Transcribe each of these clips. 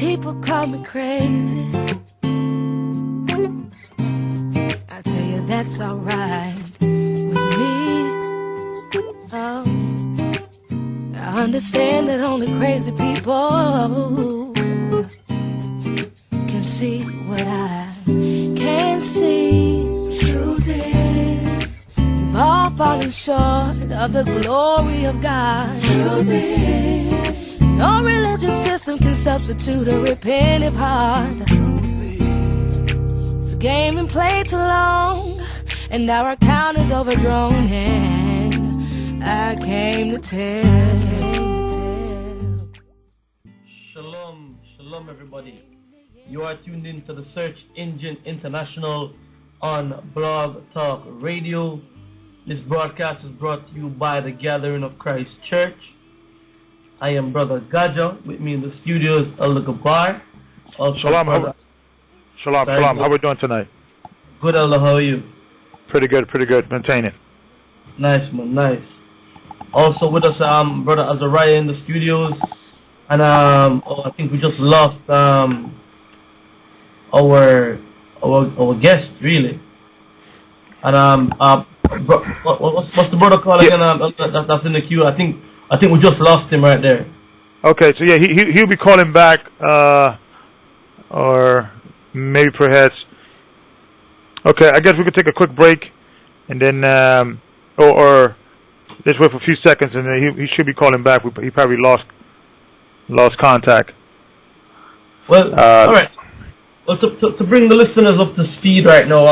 People call me crazy. I tell you that's alright with me. I understand that only crazy people can see what I can't see. The truth is, we've all fallen short of the glory of God. Truth is, no religious system can substitute a repentant heart. Truth is, it's a game and played too long, and our account is overdrawn, and I came to tell. Shalom everybody. You are tuned in to the Search Engine International on Blog Talk Radio. This broadcast is brought to you by the Gathering of Christ Church. I am Brother Gocc. With me in the studio is Elder Gocc. Shalom. Shalom. How are we doing tonight? Good, Elder. How are you? Pretty good. Maintaining. Nice, man. Nice. Also with us, Brother Azariah in the studios. And I think we just lost our guest, really. And what's the brother called again? That's in the queue. I think we just lost him right there. Okay, so yeah, he'll be calling back, or maybe perhaps. Okay, I guess we could take a quick break, and then or just wait for a few seconds, and then he should be calling back. He probably lost contact. Well, all right. Well, to bring the listeners up to speed right now,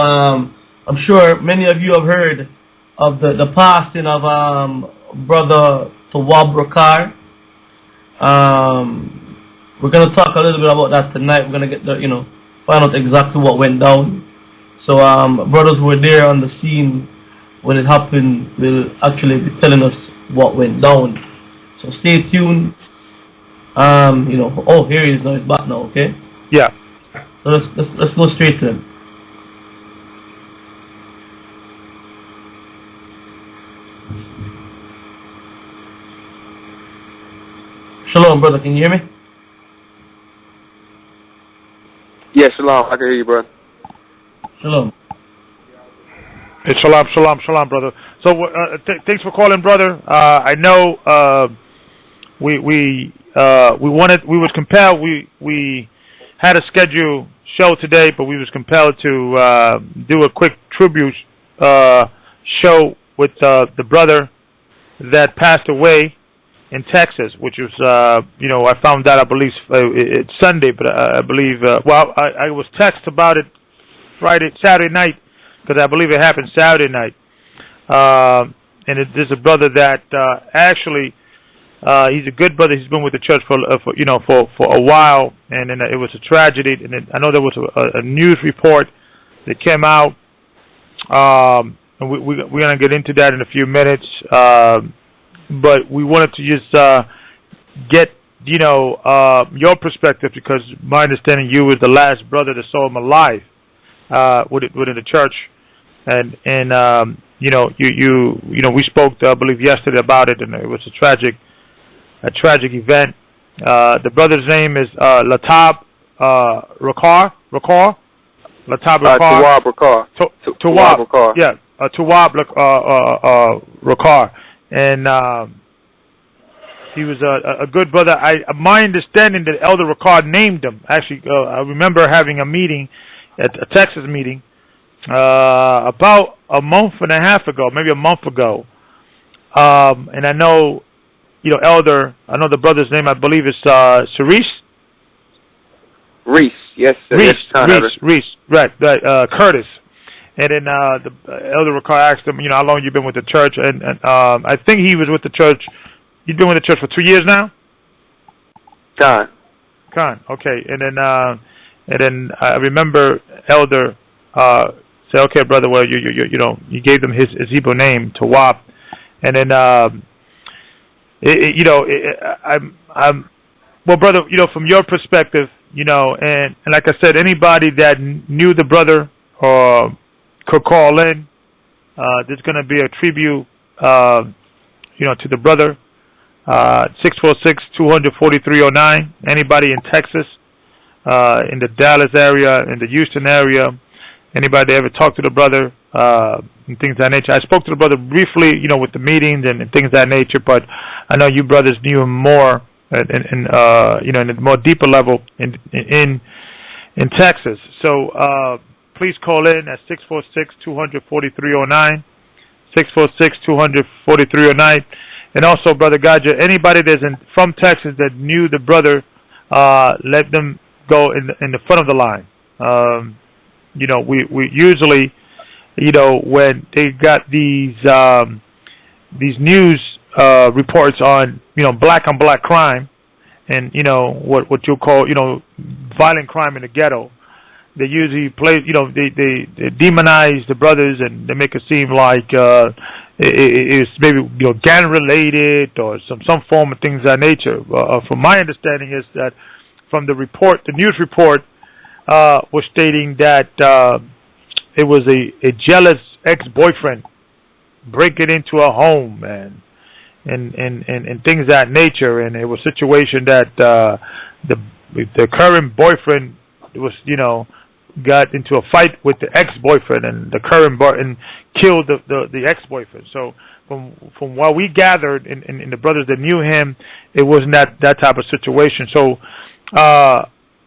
I'm sure many of you have heard of the passing of Brother Tawab Rakar. We're gonna talk a little bit about that tonight. We're gonna get find out exactly what went down. So brothers who were there on the scene when it happened will actually be telling us what went down. So stay tuned. Oh, here he is now. He's back now. Okay. Yeah. So let's go straight to him. Shalom, brother. Can you hear me? Yes, shalom. I can hear you, brother. Shalom. It's shalom, brother. So thanks for calling, brother. I know we was compelled. We had a scheduled show today, but we was compelled to do a quick tribute show with the brother that passed away in Texas, which was I found out, I believe it's Sunday, but I believe I was texted about it Saturday night, because I believe it happened Saturday night. And there's a brother that actually. He's a good brother. He's been with the church for a while, and then it was a tragedy. And I know there was a news report that came out, and we're gonna get into that in a few minutes. But we wanted to just get your perspective, because my understanding you was the last brother that saw him alive within the church, and we spoke I believe yesterday about it, and it was a tragic event. The brother's name is Latab Rakar. Latab Rakar. Tawab Rakar. Tawab Rakar. Yeah, Tawab Rakar. And he was a good brother. My understanding that Elder Rakar named him. Actually, I remember having a meeting, a Texas meeting, about a month and a half ago, maybe a month ago. And I know, Elder, I know the brother's name, I believe is Cerise? Reese, yes. Reese, right, Curtis. And then the Elder Rakar asked him, how long you been with the church? And I think he was with the church, you've been with the church for 2 years now? Con, okay. And then I remember Elder say, okay, brother, well, you gave them his Hebrew name, Tawab. And then, well, brother, from your perspective, and like I said, anybody that knew the brother could call in. There's going to be a tribute, to the brother. 646-243-09. Anybody in Texas in the Dallas area, in the Houston area. Anybody ever talked to the brother and things of that nature? I spoke to the brother briefly, with the meetings and things of that nature, but I know you brothers knew him more in a more deeper level in Texas. So please call in at 646-200-4309, 646-200-4309. And also, Brother Gocc, anybody that's from Texas that knew the brother, let them go in the front of the line. We usually, when they got these news reports on, black on black crime, and what you'll call, violent crime in the ghetto, they usually play, they demonize the brothers and they make it seem like it's maybe gang related or some form of things of that nature. From my understanding is that from the report, the news report was stating that it was a jealous ex-boyfriend breaking into a home and things of that nature, and it was a situation that the current boyfriend was got into a fight with the ex-boyfriend, and the current and killed the ex-boyfriend. So from what we gathered in the brothers that knew him, it wasn't that type of situation. So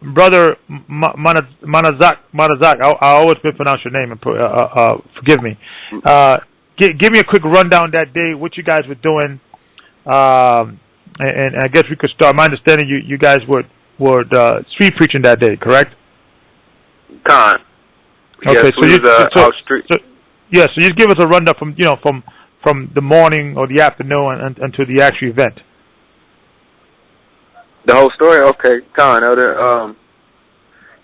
Brother Manazak, I always mispronounce your name, and forgive me. Give me a quick rundown that day, what you guys were doing, and I guess we could start. My understanding, you guys were street preaching that day, correct? Con. Okay, yes, so just give us a rundown from the morning or the afternoon until the actual event. The whole story? Okay, Con, Elder.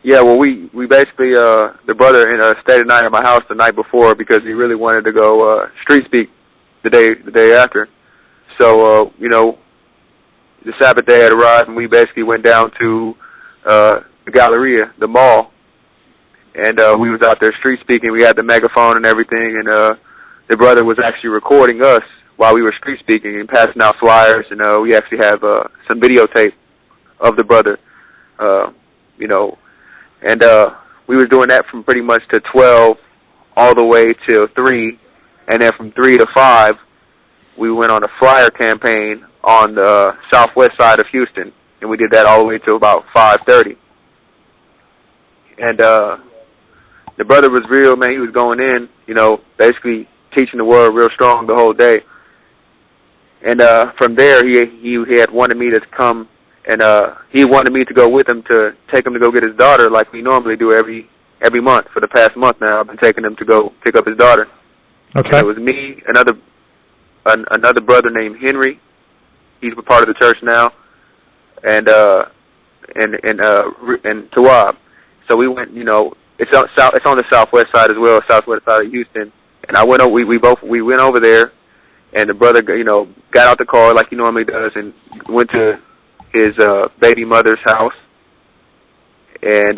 We basically, the brother stayed the night at my house the night before because he really wanted to go street speak the day after. So, the Sabbath day had arrived, and we basically went down to the Galleria, the mall, and we was out there street speaking. We had the megaphone and everything, and the brother was actually recording us while we were street speaking and passing out flyers, and we actually have some videotape of the brother, and we were doing that from pretty much to 12 all the way till 3, and then from 3 to 5, we went on a flyer campaign on the southwest side of Houston, and we did that all the way till about 5:30. And the brother was real, man. He was going in, basically teaching the word real strong the whole day. And from there, he had wanted me to come, and he wanted me to go with him to take him to go get his daughter, like we normally do every month. For the past month now, I've been taking him to go pick up his daughter. Okay. And it was me, another brother named Henry. He's a part of the church now, and Tawab. So we went, it's on the southwest side as well, southwest side of Houston. And I went over. We went over there, and the brother, got out the car like he normally does, and went to his baby mother's house. And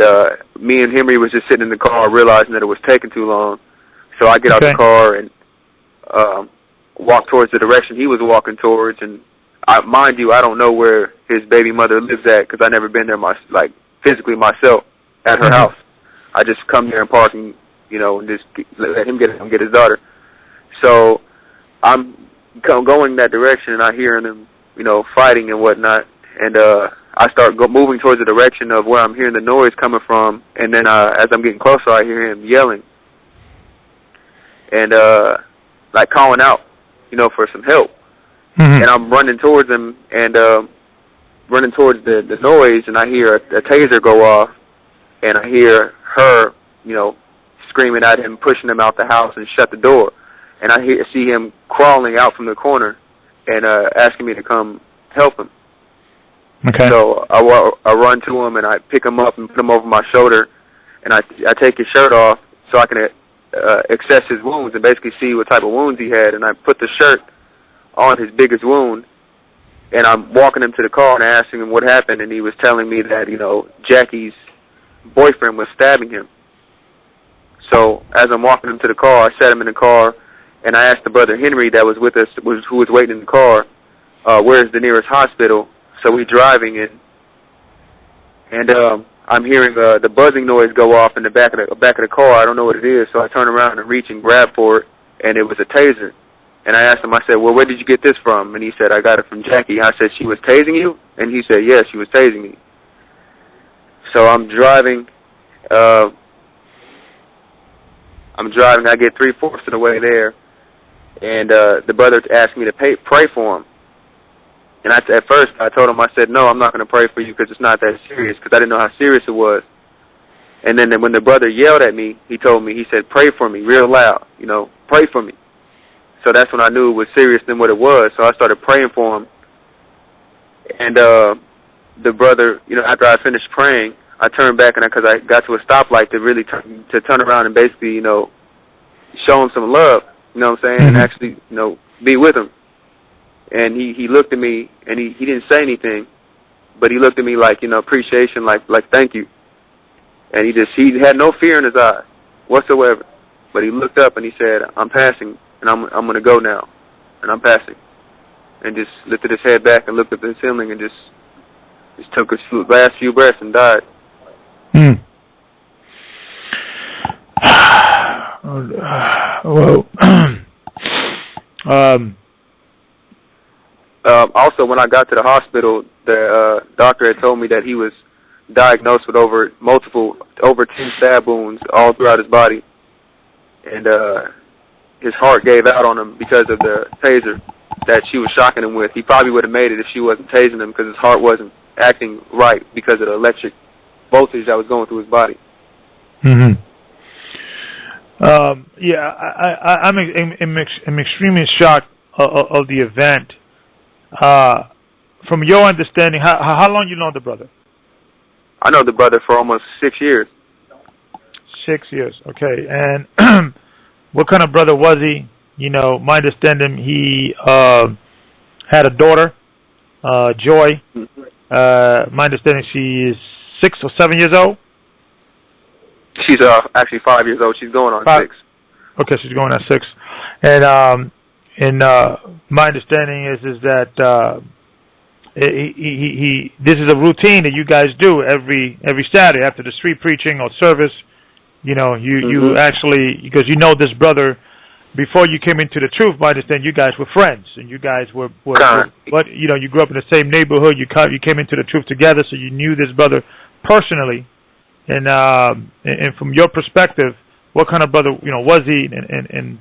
me and Henry was just sitting in the car, realizing that it was taking too long. So I get out the car and walk towards the direction he was walking towards. And mind you, I don't know where his baby mother lives at because I never been there physically myself at her house. I just come there and park and just let him get his daughter. So I'm going that direction, and I hear them, fighting and whatnot. And I start moving towards the direction of where I'm hearing the noise coming from. And then as I'm getting closer, I hear him yelling and calling out, for some help. Mm-hmm. And I'm running towards him and running towards the noise, and I hear a taser go off, and I hear her, screaming at him, pushing him out the house and shut the door. And I see him crawling out from the corner and asking me to come help him. Okay. So I run to him, and I pick him up and put him over my shoulder, and I take his shirt off so I can access his wounds and basically see what type of wounds he had. And I put the shirt on his biggest wound, and I'm walking him to the car and asking him what happened, and he was telling me that, Jackie's boyfriend was stabbing him. So as I'm walking him to the car, I set him in the car, and I asked the brother Henry that was with us, who was waiting in the car, where's the nearest hospital? So we're driving in, and I I'm hearing the buzzing noise go off in the back of the car. I don't know what it is, so I turn around and reach and grab for it, and it was a taser. And I asked him, I said, well, where did you get this from? And he said, I got it from Jackie. I said, she was tasing you? And he said, yes, she was tasing me. So I'm driving. I get 3/4 of the way there, and the brother asked me to pray for him. And at first I told him, I said, no, I'm not going to pray for you because it's not that serious, because I didn't know how serious it was. And then when the brother yelled at me, he told me, he said, pray for me real loud, pray for me. So that's when I knew it was serious than what it was. So I started praying for him. And the brother, after I finished praying, I turned back, and because I got to a stoplight to really turn around and basically, show him some love, you know what I'm saying, and actually, be with him. And he looked at me, and he didn't say anything, but he looked at me like, appreciation, like thank you. And he had no fear in his eyes whatsoever. But he looked up and he said, I'm passing, and I'm going to go now, and I'm passing. And just lifted his head back and looked at the ceiling and just took his last few breaths and died. Well, also, when I got to the hospital, the doctor had told me that he was diagnosed with over 10 stab wounds all throughout his body, and his heart gave out on him because of the taser that she was shocking him with. He probably would have made it if she wasn't tasing him, because his heart wasn't acting right because of the electric voltage that was going through his body. I'm extremely shocked of the event. From your understanding, how long you know the brother? I know the brother for almost 6 years. 6 years, okay. And what kind of brother was he? My understanding, he had a daughter, Joy. My understanding, she is 6 or 7 years old. She's actually 5 years old. She's going on 6. Okay, she's going on 6. And my understanding is that this is a routine that you guys do every Saturday after the street preaching or service. You actually, because this brother before you came into the truth. My understanding, you guys were friends, and you guys were but you grew up in the same neighborhood. You came into the truth together, so you knew this brother personally. And from your perspective, what kind of brother was he, and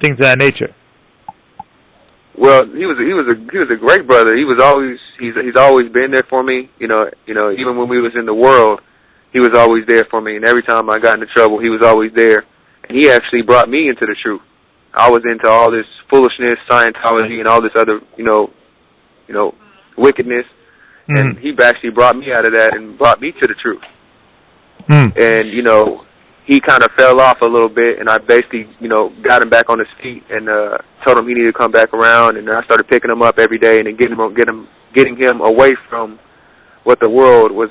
things of that nature? Well, he was a great brother. He's always been there for me. Even when we was in the world, he was always there for me. And every time I got into trouble, he was always there. And he actually brought me into the truth. I was into all this foolishness, Scientology, and all this other wickedness. And he actually brought me out of that and brought me to the truth. And he kind of fell off a little bit, and I basically, got him back on his feet and told him he needed to come back around. And I started picking him up every day and then getting him away from what the world was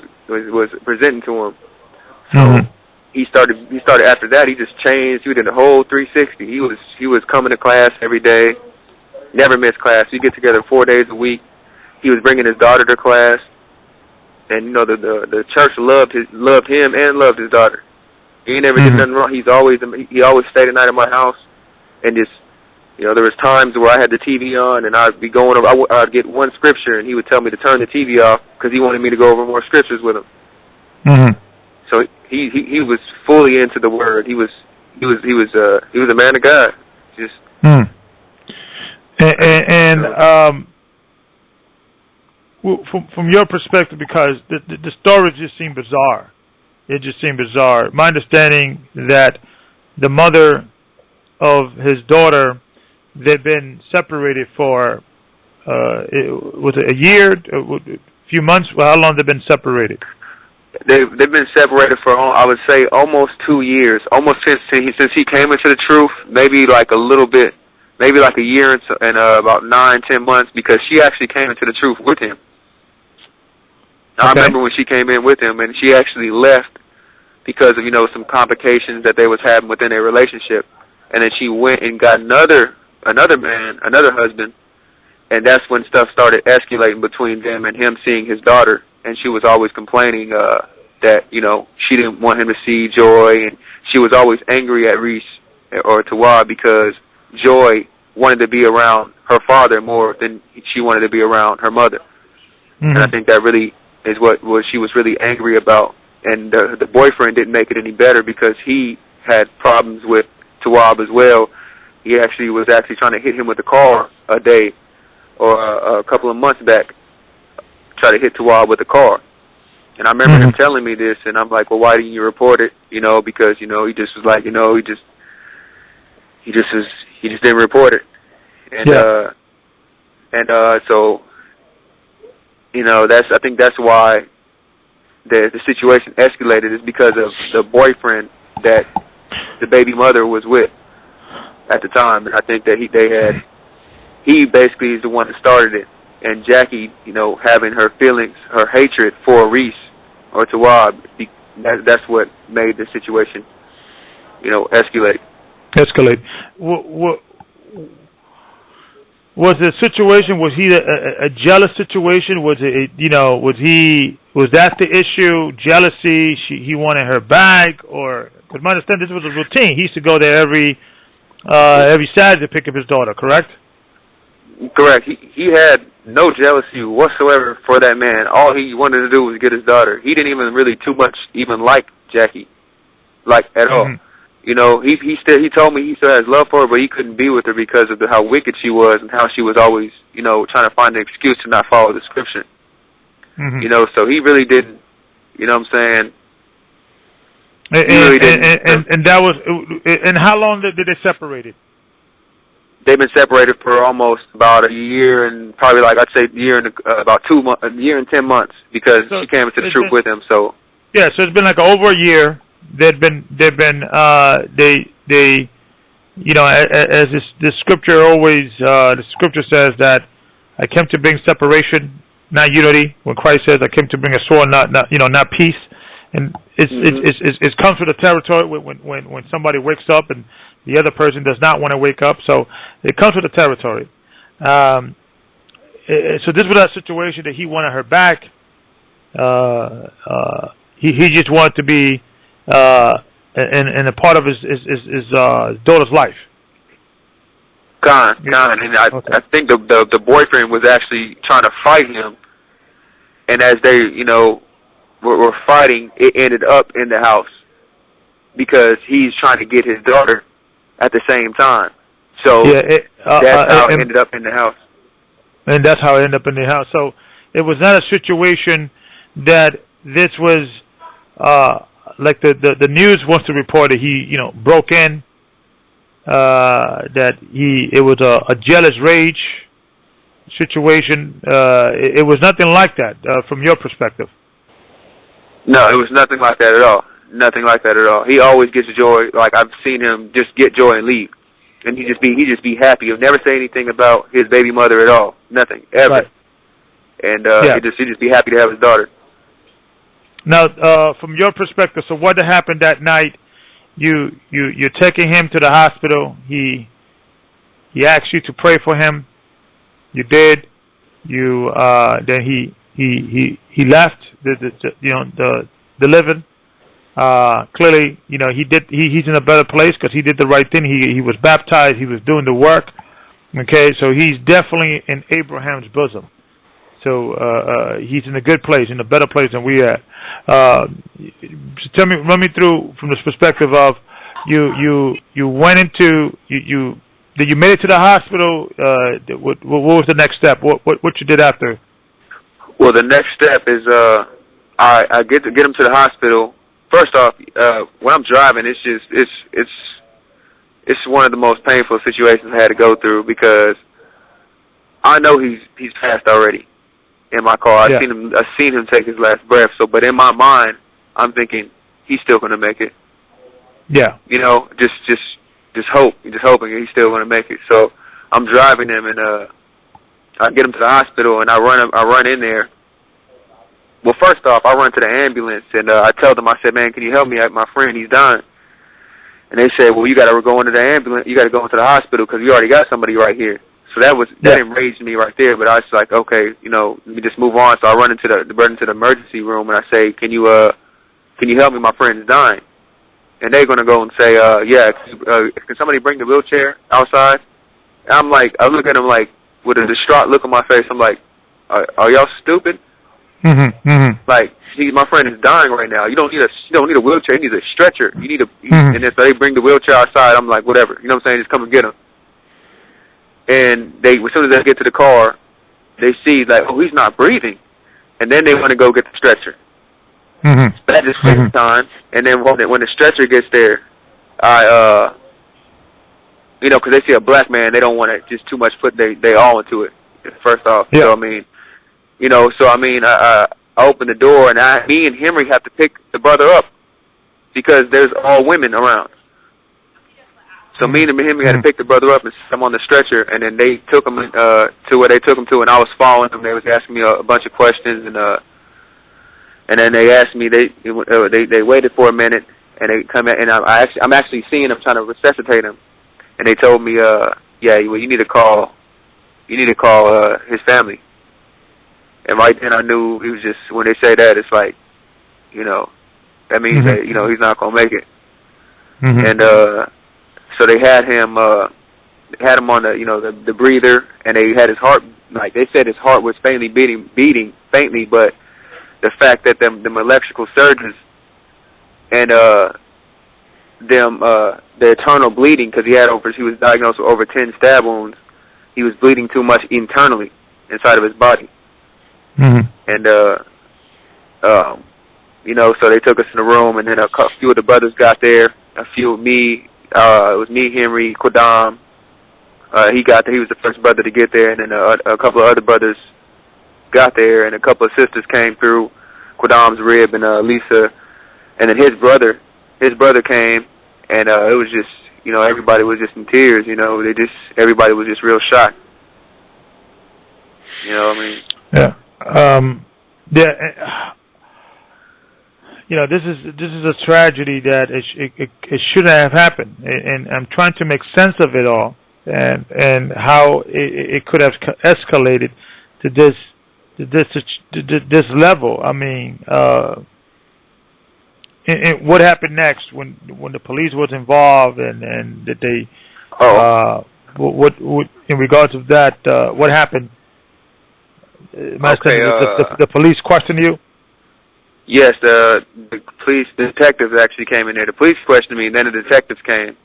presenting to him. So he started after that. He just changed. He did the whole 360. He was coming to class every day, never missed class. We get together 4 days a week. He was bringing his daughter to class, and the church loved him and loved his daughter. He never did nothing wrong. He always stayed at night at my house, and just there was times where I had the TV on, and I'd be going over. I'd get one scripture, and he would tell me to turn the TV off because he wanted me to go over more scriptures with him. So he was fully into the word. He was a man of God. Just from your perspective, because the story just seemed bizarre. It just seemed bizarre. My understanding that the mother of his daughter, they've been separated for was it a year, a few months? Well, how long they've been separated? They've been separated for, I would say, almost 2 years. Almost since he came into the truth. Maybe like a little bit, maybe like a year and about 9-10 months, because she actually came into the truth with him. Okay. I remember when she came in with him, and she actually left because of some complications that they was having within their relationship, and then she went and got another husband, and that's when stuff started escalating between them and him seeing his daughter. And she was always complaining that, you know, she didn't want him to see Joy, and she was always angry at Reese or Tawab because Joy wanted to be around her father more than she wanted to be around her mother. And I think that really is what she was really angry about. And the boyfriend didn't make it any better because he had problems with Tawab as well. He was trying to hit him with a car a day or a couple of months back, try to hit Tawab with a car. And I remember him telling me this, and I'm like, well, why didn't you report it? You know, because, you know, he just was like, you know, he just didn't report it. And so, you know, I think that's why the situation escalated, is because of the boyfriend that the baby mother was with at the time. And I think that he basically is the one that started it. And Jackie, you know, having her feelings, her hatred for Reese or Tawab, that's what made the situation, you know, escalate. Was the situation, was he a jealous situation? Was it, you know, was that the issue? Jealousy? He wanted her back, or, because my understanding, this was a routine. He used to go there every Saturday to pick up his daughter. Correct? Correct. He had no jealousy whatsoever for that man. All he wanted to do was get his daughter. He didn't even really too much even like Jackie, like at all. You know, he told me he still has love for her, but he couldn't be with her because of how wicked she was and how she was always, you know, trying to find an excuse to not follow the scripture. You know, so he really didn't, you know what I'm saying? And that was, and how long did they separate it? They've been separated for almost about a year and probably, like, I'd say about 2 months, a year and 10 months, because she came into the troop with him. So yeah, so it's been like over a year. They, you know, as this scripture always, the scripture says that I came to bring separation, not unity. When Christ says I came to bring a sword, not peace. And it comes with the territory when somebody wakes up and the other person does not want to wake up. So it comes with the territory. So this was that situation that he wanted her back. He just wanted to be in a part of his daughter's life. And I think the boyfriend was actually trying to fight him, and as they, you know, were fighting, it ended up in the house because he's trying to get his daughter at the same time. So that's how it ended up in the house. And that's how it ended up in the house. So it was not a situation that this was like the news wants to report that he, you know, broke in, that it was a jealous rage situation. It was nothing like that from your perspective. No, it was nothing like that at all. Nothing like that at all. He always gets Joy. Like, I've seen him just get Joy and leave, and he just be happy. He'll never say anything about his baby mother at all. Nothing ever. Right. And he'd just be happy to have his daughter. Now, from your perspective, so what happened that night? You're taking him to the hospital. He asked you to pray for him. You did. You then he left the living. Clearly, you know, he's in a better place because he did the right thing. He was baptized. He was doing the work. Okay, so he's definitely in Abraham's bosom. So he's in a good place, in a better place than we are. Run me through from this perspective of you went into did you made it to the hospital? What was the next step? What you did after? Well, the next step is I get him to the hospital. First off, when I'm driving, it's one of the most painful situations I had to go through because I know he's passed already. In my car, I've seen him take his last breath. So, but in my mind, I'm thinking he's still going to make it. Yeah. You know, just hoping he's still going to make it. So, I'm driving him, and I get him to the hospital, and I run in there. Well, first off, I run to the ambulance, and I tell them, I said, man, can you help me? My friend, he's dying. And they said, well, you got to go into the ambulance. You got to go into the hospital because we already got somebody right here. So that enraged me right there. But I was like, okay, you know, let me just move on. So I run into the emergency room and I say, can you can you help me? My friend is dying. And they're going to go and say, yeah, can somebody bring the wheelchair outside? And I'm like, I look at them like, with a distraught look on my face, I'm like, are y'all stupid? Like, my friend is dying right now. You don't need a wheelchair. You need a stretcher. You need and then so they bring the wheelchair outside. I'm like, whatever. You know what I'm saying? Just come and get him. And as soon as they get to the car, they see like, oh, he's not breathing, and then they want to go get the stretcher. That just takes time. And then when the stretcher gets there, because they see a black man, they don't want to just too much put they all into it. First off, yeah. So I open the door, and me and Henry have to pick the brother up because there's all women around. So me and Henry had to pick the brother up and set him on the stretcher, and then they took him to where they took him to, and I was following them. They was asking me a bunch of questions, and then they asked me. They waited for a minute, and they come in, and I'm actually seeing them trying to resuscitate him, and they told me, yeah, well, you need to call his family. And right then I knew it was just, when they say that, it's like, that means that, he's not going to make it. And so they had him on the breather, and they had his heart, like they said his heart was faintly beating faintly, but the fact that them electrical surges and the internal bleeding, because he was diagnosed with over 10 stab wounds, he was bleeding too much internally inside of his body. And so they took us in the room, and then a few of the brothers got there. A few of me, it was me, Henry, Quadam. He got there. He was the first brother to get there, and then a couple of other brothers got there, and a couple of sisters came through. Quadam's rib and Lisa, and then his brother came, and it was just, everybody was just in tears. Everybody was just real shocked. You know what I mean? Yeah. This is a tragedy that it shouldn't have happened, and I'm trying to make sense of it all, and how it could have escalated to this level. I mean, and what happened next when the police was involved, and that they what in regards to that, what happened? The police questioned you? Yes, the police detectives actually came in there. The police questioned me, and then the detectives came.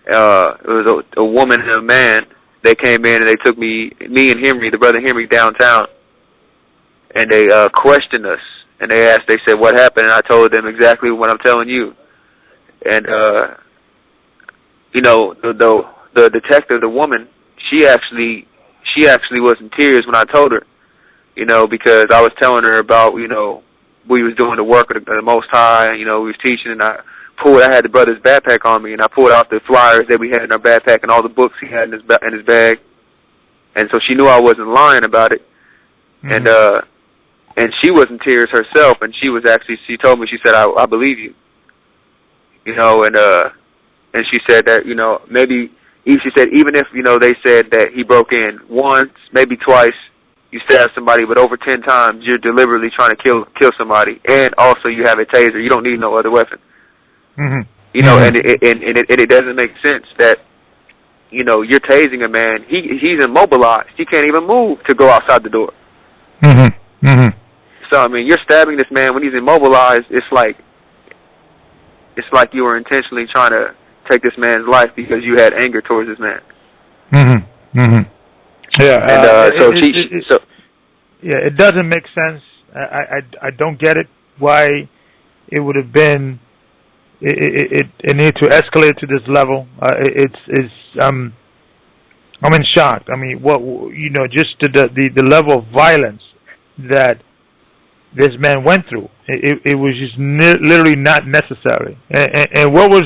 It was a woman and a man. They came in, and they took me and Henry, the brother Henry, downtown, and they questioned us. And they said, what happened? And I told them exactly what I'm telling you. And, the detective, the woman, she actually was in tears when I told her, because I was telling her about, we was doing the work of the Most High, we was teaching, and I had the brother's backpack on me, and I pulled out the flyers that we had in our backpack and all the books he had in his bag. And so she knew I wasn't lying about it. And she was in tears herself, and she told me, she said, I believe you. And she said that, maybe, she said, even if, they said that he broke in once, maybe twice, you stab somebody, but over 10 times, you're deliberately trying to kill somebody, and also you have a taser. You don't need no other weapon. And it doesn't make sense that, you're tasing a man. He's immobilized. He can't even move to go outside the door. So, I mean, you're stabbing this man when he's immobilized. It's like you were intentionally trying to take this man's life because you had anger towards this man. Yeah. And it doesn't make sense. I don't get it. Why it would have been it need to escalate to this level. I'm in shock. I mean, just the level of violence that this man went through. It was just literally not necessary. And what was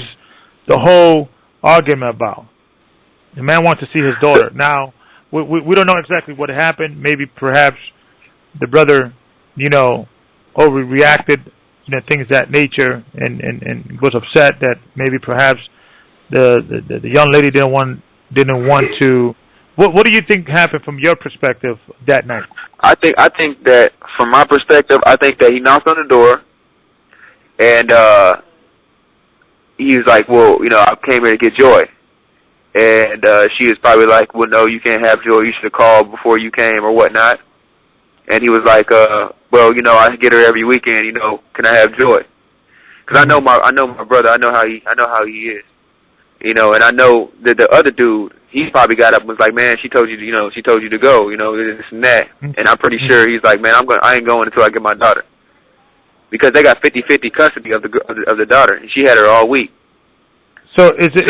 the whole argument about? The man wants to see his daughter. Now, we don't know exactly what happened. Maybe perhaps the brother, overreacted, things of that nature, and was upset that maybe perhaps the young lady didn't want to. What do you think happened from your perspective that night? I think that from my perspective, I think that he knocked on the door, And he was like, well, I came here to get Joy. And she was probably like, well, no, you can't have Joy. You should have called before you came or whatnot. And he was like, well, I get her every weekend. Can I have Joy? Because I know my brother. I know how he is. And I know that the other dude, he probably got up and was like, man, she told you to go. This and that. And I'm pretty sure he's like, man, I ain't going until I get my daughter. Because they got 50-50 custody of the daughter, and she had her all week. So is it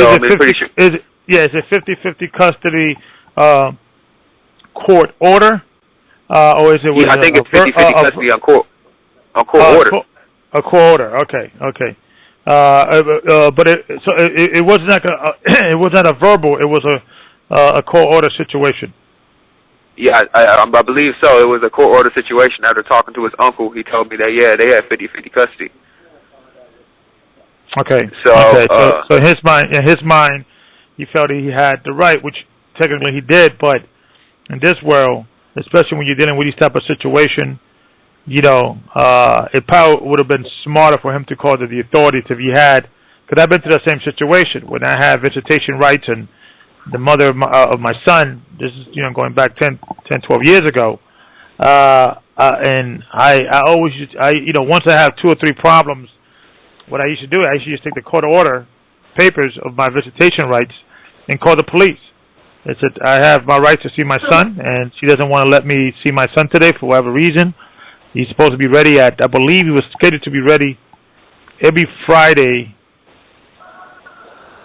50-50 custody court order, or is it? I think it's 50-50 custody on court order. A court order. Okay. But it wasn't like it was not a verbal. It was a court order situation. Yeah, I believe so. It was a court order situation. After talking to his uncle, he told me that they had 50-50 custody. Okay. So in his mind, he felt he had the right, which technically he did. But in this world, especially when you're dealing with these type of situation, it probably would have been smarter for him to call the authorities if he had. Because I've been through that same situation when I had visitation rights, and the mother of my son, this is going back 10, 12 years ago, and I always once I have 2 or 3 problems, what I used to do, I used to just take the court order papers of my visitation rights and call the police. I said, I have my right to see my son, and she doesn't want to let me see my son today for whatever reason. He's supposed to be ready I believe he was scheduled to be ready every Friday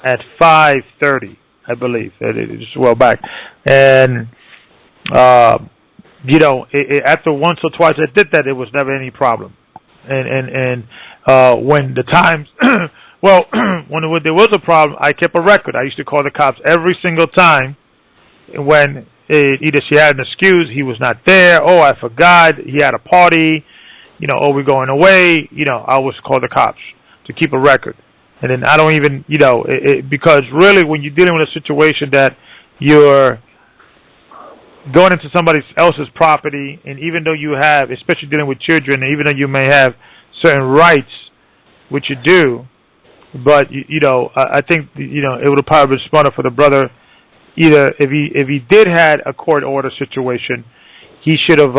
at 5:30, I believe. Just a while back. And, after once or twice I did that, it was never any problem. And when the times, when there was a problem, I kept a record. I used to call the cops every single time when either she had an excuse, he was not there, I forgot, he had a party, we're going away, I always call the cops to keep a record. And then I don't even, because really when you're dealing with a situation that you're going into somebody else's property, and even though you have, especially dealing with children, and even though you may have certain rights, which you do, but, I think, it would have probably been smarter for the brother. Either if he did had a court order situation, he should have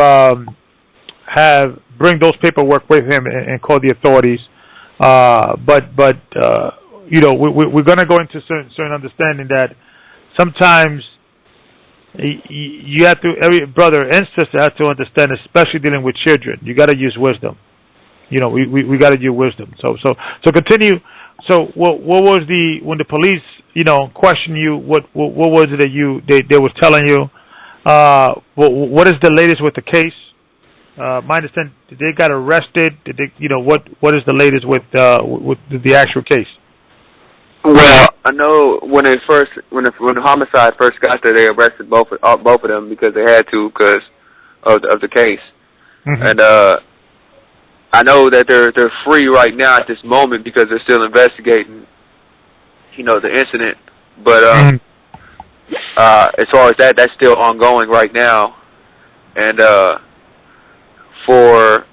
bring those paperwork with him and call the authorities. But we're going to go into certain understanding that sometimes you have to, every brother and sister has to understand, especially dealing with children, you got to use wisdom. We got to use wisdom. So continue. So what was when the police question you, what was it that they was telling you? What is the latest with the case? My understanding, they got arrested. Did they, what is the latest with the actual case? Well, I know when the homicide first got there, they arrested both of them because they had to because of the case. Mm-hmm. And I know that they're free right now at this moment because they're still investigating, the incident. But as far as that's still ongoing right now. And for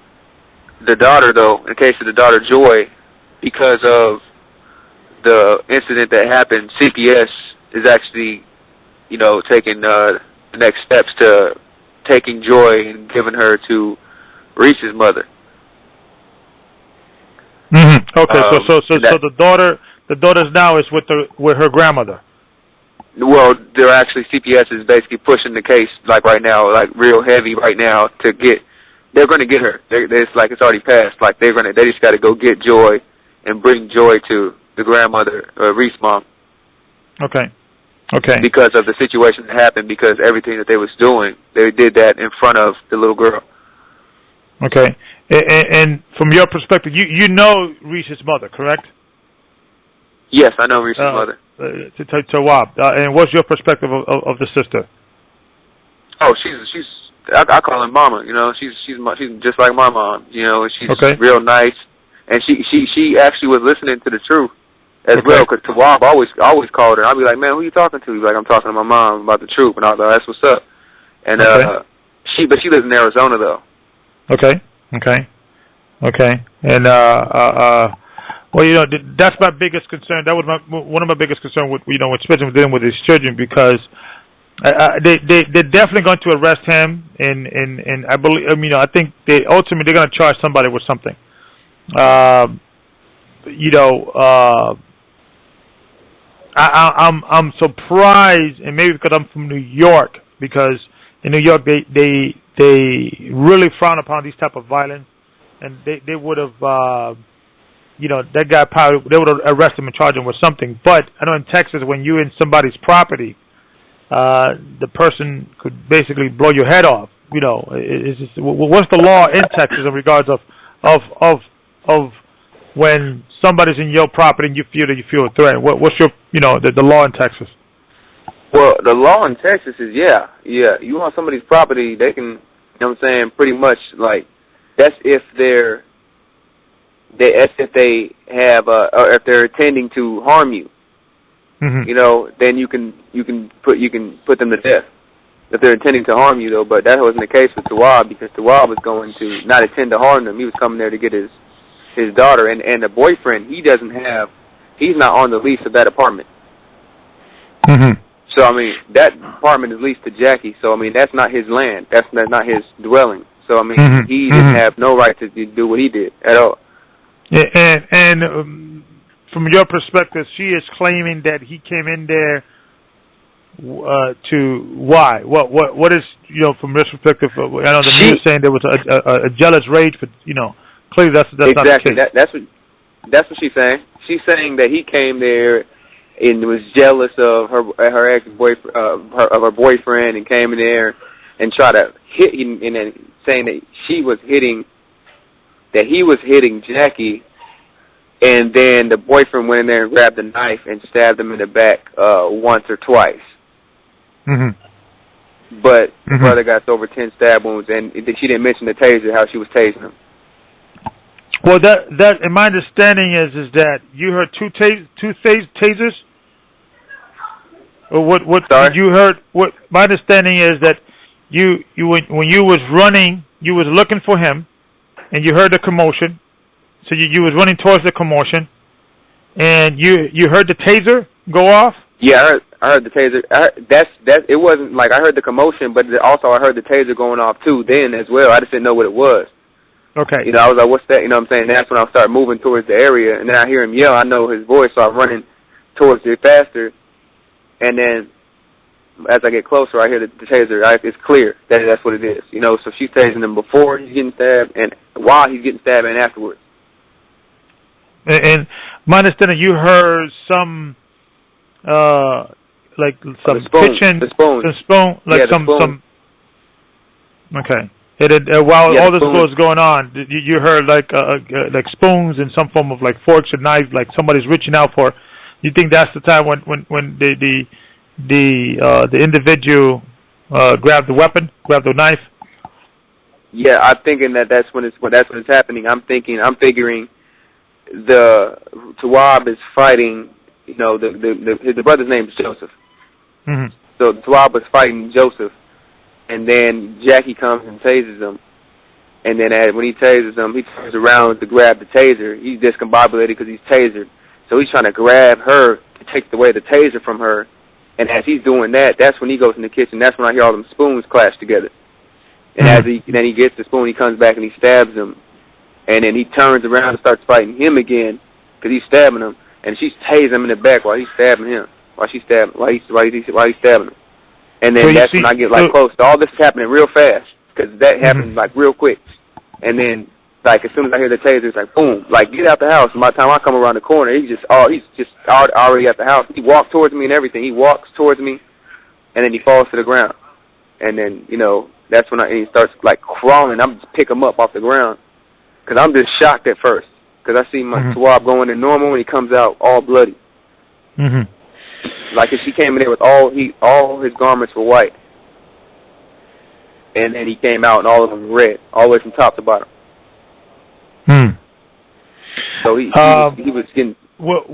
the daughter, though, in case of the daughter Joy, because of the incident that happened, CPS is actually, taking the next steps to taking Joy and giving her to Reese's mother. Mm-hmm. Okay, so the daughter's now is with her grandmother. Well, they're actually, CPS is basically pushing the case like right now, like real heavy right now to get. They're going to get her. It's like it's already passed. Like they just got to go get Joy and bring Joy to the grandmother, Reese's mom. Okay. Because of the situation that happened, because everything that they was doing, they did that in front of the little girl. Okay. And from your perspective, you know Reese's mother, correct? Yes, I know Reese's mother. Tawab. And what's your perspective of the sister? Oh, she's. I call her Mama. She's just like my mom. She's real nice, and she actually was listening to the truth as well. Because Tawab always called her. I'd be like, man, who you talking to? He's like, I'm talking to my mom about the truth, and I was like, that's what's up. And she lives in Arizona though. Okay. Okay, and well, that's my biggest concern. That was one of my biggest concerns with especially with dealing with these children, because they're definitely going to arrest him, and I believe I think ultimately they're going to charge somebody with something. I'm surprised, and maybe because I'm from New York, because in New York they really frown upon these type of violence, and they would have that guy probably, they would have arrested him and charged him with something. But I know in Texas, when you're in somebody's property, the person could basically blow your head off. What's the law in Texas in regards of when somebody's in your property and you feel a threat? What's your the law in Texas? Well, the law in Texas is you on somebody's property, they can, pretty much, like, that's if they have or if they're intending to harm you. Mm-hmm. Then you can put them to death if they're intending to harm you, though. But that wasn't the case with Tawab, because Tawab was going to not intend to harm them. He was coming there to get his daughter, and the boyfriend, he's not on the lease of that apartment. Mm-hmm. So that apartment is leased to Jackie. So that's not his land. That's not his dwelling. So mm-hmm. he didn't have no right to do what he did at all. Yeah, and from your perspective, she is claiming that he came in there to why? What is from your perspective? I know the news saying there was a jealous rage, but clearly that's exactly not the case. That's what she's saying. She's saying that he came there and was jealous of her ex-boyfriend, of her boyfriend, and came in there and tried to hit, and then saying that he was hitting Jackie, and then the boyfriend went in there and grabbed a knife and stabbed him in the back once or twice. Mm-hmm. But the brother got over 10 stab wounds, and she didn't mention the taser, how she was tasing him. Well, that in my understanding is that you heard two tasers. Or what Sorry? you heard? What my understanding is that you when you was running, you was looking for him, and you heard the commotion. So you was running towards the commotion, and you heard the taser go off. Yeah, I heard the taser. It wasn't like I heard the commotion, but also I heard the taser going off too. Then as well, I just didn't know what it was. Okay. I was like, what's that? What I'm saying? That's when I started moving towards the area, and then I hear him yell. I know his voice, so I'm running towards it faster. And then as I get closer, I hear the taser. It's clear that that's what it is. So she's tasing him before he's getting stabbed, and while he's getting stabbed, and afterwards. And my understanding, you heard some like some kitchen, the spoon, like some. Okay. While all this was going on, you heard like spoons and some form of like forks and knives, like somebody's reaching out for. You think that's the time when the individual grabbed the weapon, grabbed the knife? Yeah, I'm thinking that's when it's happening. I'm figuring the Tawab is fighting. The brother's name is Joseph. Mm-hmm. So Tawab is fighting Joseph. And then Jackie comes and tases him. And then when he tases him, he turns around to grab the taser. He's discombobulated because he's tasered. So he's trying to grab her to take away the taser from her. And as he's doing that, that's when he goes in the kitchen. That's when I hear all them spoons clash together. And then he gets the spoon, he comes back and he stabs him. And then he turns around and starts fighting him again because he's stabbing him. And she's tasing him in the back while he's stabbing him. While he's stabbing him. And then that's when I get close. So all this is happening real fast because that happened real quick. And then as soon as I hear the taser, it's like boom, get out the house. And by the time I come around the corner, he's just already at the house. He walks towards me and everything. He walks towards me, and then he falls to the ground. And then that's when he starts crawling. I'm just pick him up off the ground because I'm just shocked at first because I see my Tawab going in normal and he comes out all bloody. Mm-hmm. Like if he came in there with all his garments were white, and then he came out and all of them were red, all the way from top to bottom. So he was getting. What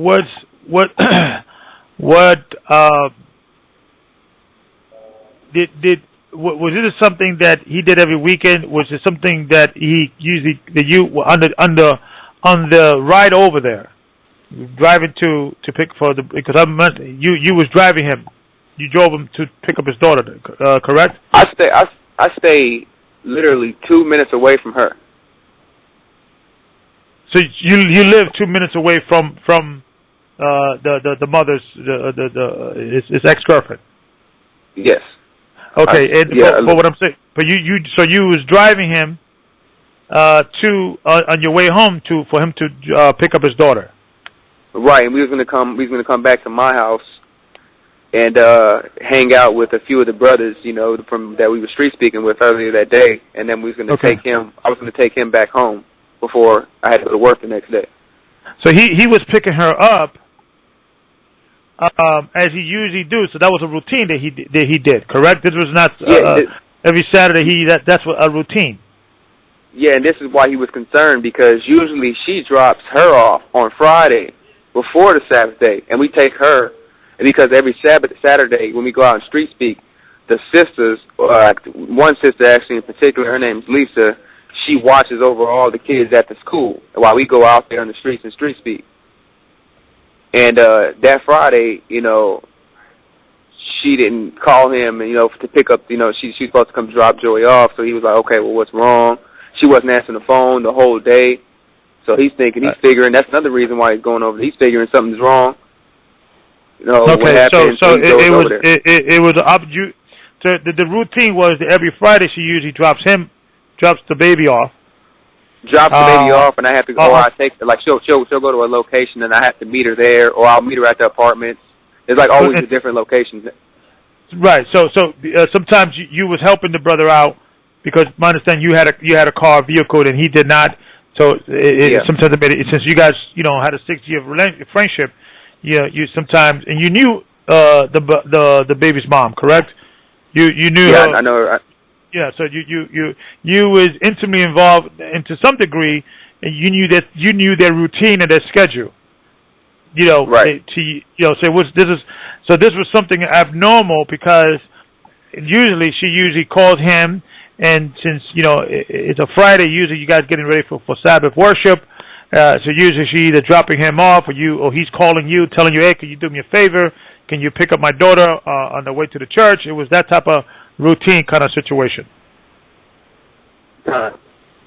was it something that he did every weekend? Was it something that he usually that you on the ride over there, driving to pick for the because you was driving him, you drove him to pick up his daughter, correct? I stay literally 2 minutes away from her. So you live 2 minutes away from the mother's his ex-girlfriend. Yes. Okay, but what I'm saying, but you was driving him on your way home for him to pick up his daughter. Right, and we was gonna come back to my house and hang out with a few of the brothers, from that we were street speaking with earlier that day, and then we was gonna take him. I was gonna take him back home before I had to go to work the next day. So he was picking her up as he usually do. So that was a routine that he did. Correct? This was not every Saturday. That's a routine. Yeah, and this is why he was concerned, because usually she drops her off on Friday before the Sabbath day, and we take her. And because every Saturday when we go out and street speak, the sisters, one sister actually in particular, her name is Lisa. She watches over all the kids at the school while we go out there on the streets and street speak. And that Friday, she didn't call him, to pick up. She's supposed to come drop Joey off. So he was like, okay, well, what's wrong? She wasn't answering the phone the whole day. So he's figuring. That's another reason why he's going over. He's figuring something's wrong. Okay, what happened, so it was the routine was that every Friday she usually drops the baby off. Drops the baby off, and I have to go. I take she'll go to a location, and I have to meet her there, or I'll meet her at the apartments. There's always a different locations. Right. So sometimes you was helping the brother out because my understanding you had a car vehicle and he did not. So sometimes it made it, since you guys had a 6-year friendship, you sometimes, and you knew the baby's mom, correct? You knew. Yeah, her. I know her. Yeah, so you was intimately involved to some degree, and you knew their routine and their schedule. Right. This was something abnormal because usually she calls him, and since it's a Friday, usually you guys getting ready for Sabbath worship. So usually she either dropping him off, or he's calling you, telling you, hey, can you do me a favor? Can you pick up my daughter on the way to the church? It was that type of routine kind of situation.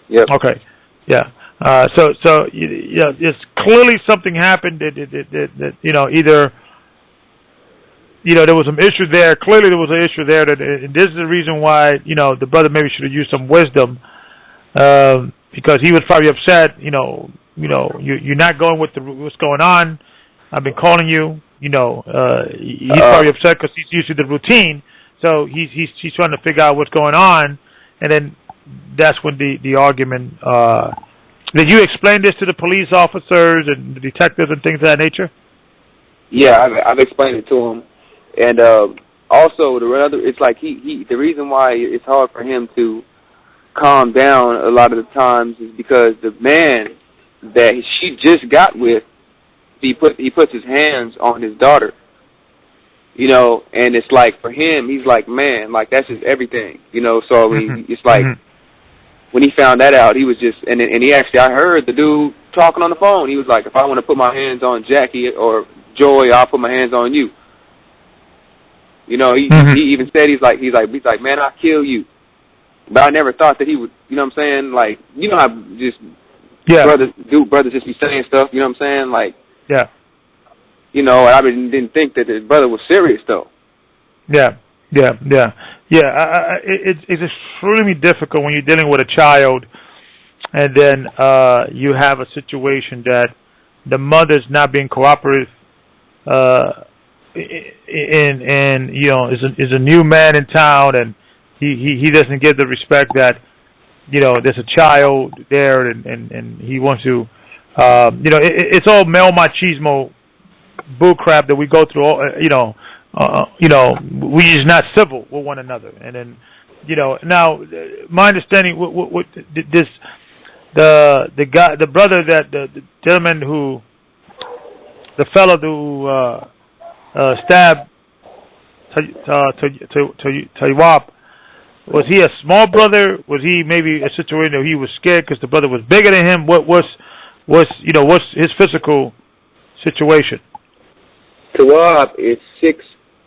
Yep. Okay. Yeah. So it's clearly something happened that either there was some issue there. Clearly there was an issue there, and this is the reason why the brother maybe should have used some wisdom, because he was probably upset. You're not going with what's going on. I've been calling you. He's probably upset because he's used to the routine. So he's trying to figure out what's going on, and then that's when the argument. Did you explain this to the police officers and the detectives and things of that nature? Yeah, I've explained it to him, and also it's like he the reason why it's hard for him to calm down a lot of the times is because the man that she just got with, he puts his hands on his daughter. And it's like for him, he's like, man, like that's just everything, So it's like when he found that out, he was just, and he actually, I heard the dude talking on the phone. He was like, if I want to put my hands on Jackie or Joy, I'll put my hands on you. He even said he's like, man, I'll kill you. But I never thought that he would, what I'm saying? Like, how just brothers just be saying stuff, what I'm saying? Like, yeah. And I didn't think that his brother was serious, though. Yeah. It's extremely difficult when you're dealing with a child, and then you have a situation that the mother's not being cooperative, and is a new man in town, and he doesn't get the respect that there's a child there, and he wants to. It's all male machismo bull crap that we go through. We is not civil with one another, and then now my understanding, what this the guy, the brother that the gentleman the fellow who stabbed Taywab, Was he a small brother? Was he maybe a situation where he was scared because the brother was bigger than him? What's his physical situation? Tawab is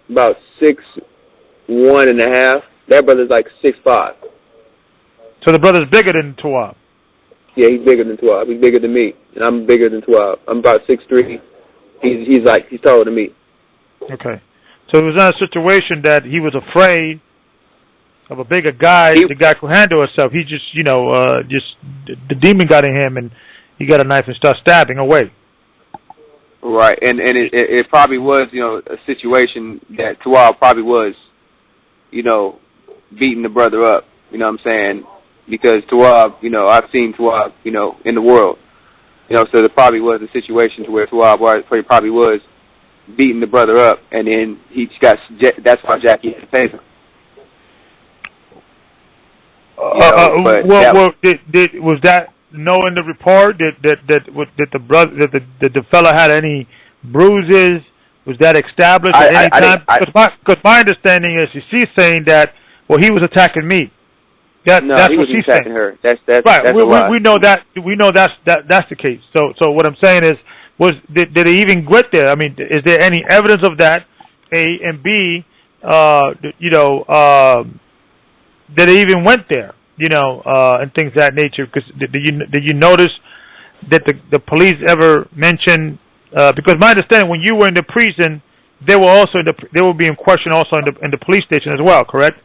about 6'1.5". That brother's like 6'5". So the brother's bigger than Tawab. Yeah, he's bigger than Tawab. He's bigger than me, and I'm bigger than Tawab. I'm about 6'3". He's taller than me. Okay, so it was not a situation that he was afraid of a bigger guy. The guy could handle himself. He just, the demon got in him, and he got a knife and started stabbing away. Right, and it probably was, a situation that Tawab probably was, beating the brother up. You know what I'm saying? Because Tawab, I've seen Tawab, in the world. So there probably was a situation to where Tawab probably was beating the brother up, and then that's why Jackie had to pay him. Was that known in the report that the fellow had any bruises? Was that established at any time? Because my understanding is she's saying that he was attacking me. That's what she's saying. Her. That's right. That's we know that. We know that's the case. So what I'm saying is, did they even get there? I mean, is there any evidence of that? A and B, that they even went there, and things of that nature. Because did you notice that the police ever mentioned? Because my understanding, when you were in the prison, they were also they were being questioned also in the police station as well. Correct?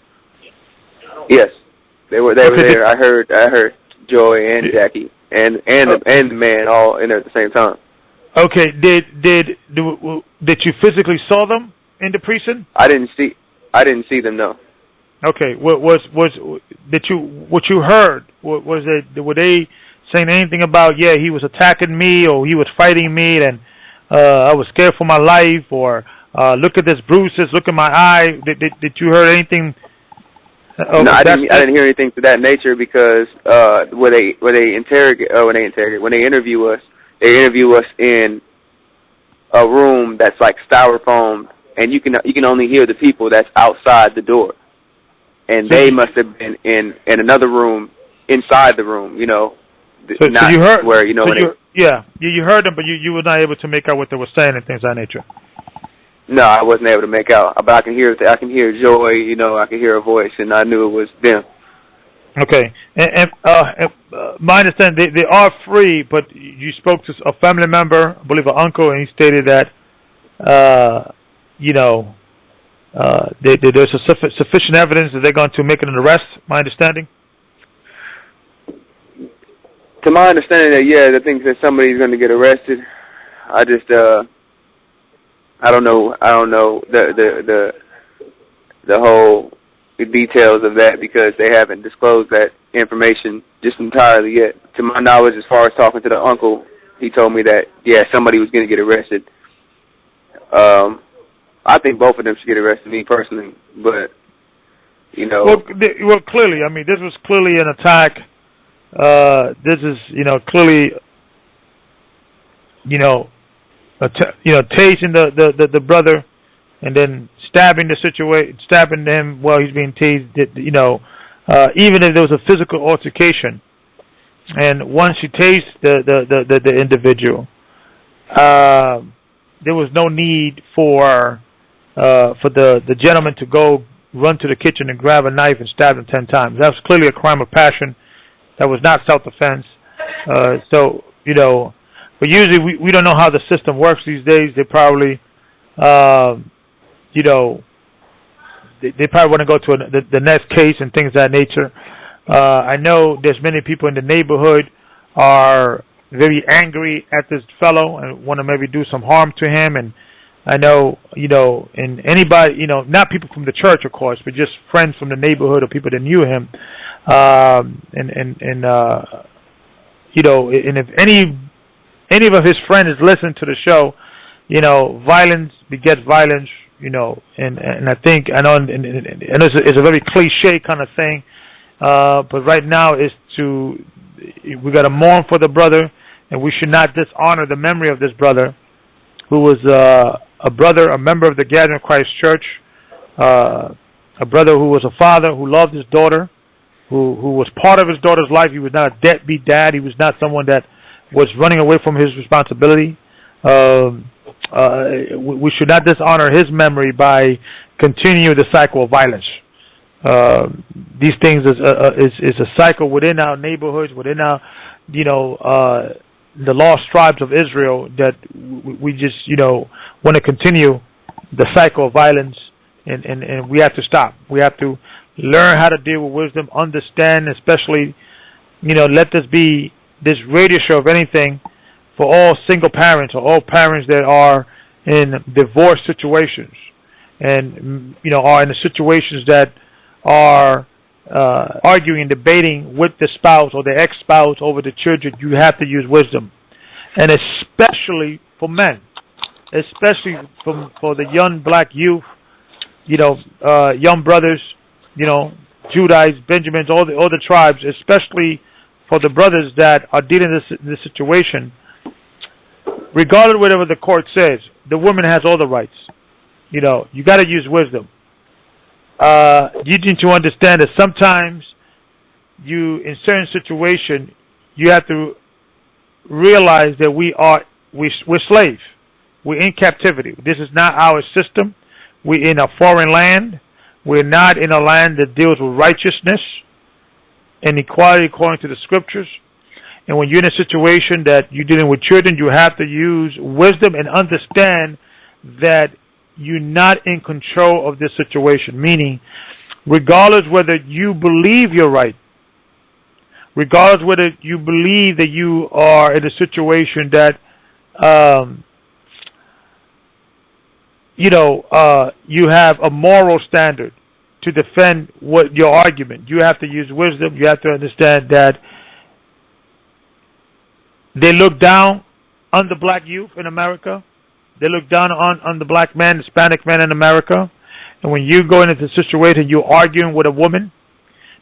Yes, they were there. I heard Joy and Jackie and the man all in there at the same time. Okay. Did you physically saw them in the prison? I didn't see them. No. Okay. What you heard? Were they saying anything about he was attacking me or he was fighting me and I was scared for my life or look at this bruises, look at my eye? Did you hear anything? No, I didn't hear anything to that nature because when they interview us, they interview us in a room that's like styrofoam, and you can only hear the people that's outside the door. And they must have been in another room inside the room, So you heard where you heard them, but you were not able to make out what they were saying and things of that nature. No, I wasn't able to make out, but I can hear Joy, I can hear her voice, and I knew it was them. Okay, and my understanding, they are free, but you spoke to a family member, I believe an uncle, and he stated that there's sufficient evidence that they're going to make an arrest. My understanding. To my understanding, I think that somebody's going to get arrested. I just, I don't know the whole details of that because they haven't disclosed that information just entirely yet. To my knowledge, as far as talking to the uncle, he told me that somebody was going to get arrested. I think both of them should get arrested, me personally, but Well, clearly, I mean, this was clearly an attack. This is, clearly, tasing the brother, and then stabbing him while he's being tased. Even if there was a physical altercation, and once you tased the individual, there was no need for the gentleman to go run to the kitchen and grab a knife and stab him 10 times. That was clearly a crime of passion. That was not self-defense. But usually we don't know how the system works these days. They probably, they probably want to go to the next case and things of that nature. I know there's many people in the neighborhood are very angry at this fellow and want to maybe do some harm to him. And I know, and anybody, not people from the church, of course, but just friends from the neighborhood or people that knew him. And if any of his friends listen to the show, violence begets violence, and I think, I know it's a very cliche kind of thing, but right now we got to mourn for the brother, and we should not dishonor the memory of this brother, who was a member of the Gathering of Christ Church, a a brother who was a father, who loved his daughter, who was part of his daughter's life. He was not a deadbeat dad. He was not someone that was running away from his responsibility. We should not dishonor his memory by continuing the cycle of violence. These things is a cycle within our neighborhoods, within our, the lost tribes of Israel, that we just, want to continue the cycle of violence, and we have to stop. We have to learn how to deal with wisdom, understand, especially, let this be this radio show, if anything, for all single parents or all parents that are in divorce situations and, are in the situations that are arguing and debating with the spouse or the ex-spouse over the children. You have to use wisdom. And especially for men, especially for the young black youth, young brothers, Judites, Benjamins, all the tribes, especially for the brothers that are dealing with this situation. Regardless of whatever the court says, the woman has all the rights. You got to use wisdom. You need to understand that sometimes in certain situations, you have to realize that we're slaves. We're in captivity. This is not our system. We're in a foreign land. We're not in a land that deals with righteousness and equality according to the scriptures. And when you're in a situation that you're dealing with children, you have to use wisdom and understand that you're not in control of this situation. Meaning, regardless whether you believe you're right, regardless whether you believe that you are in a situation that, you have a moral standard to defend your argument. You have to use wisdom. You have to understand that they look down on the black youth in America. They look down on the black man, Hispanic man in America. And when you go into the situation, you're arguing with a woman,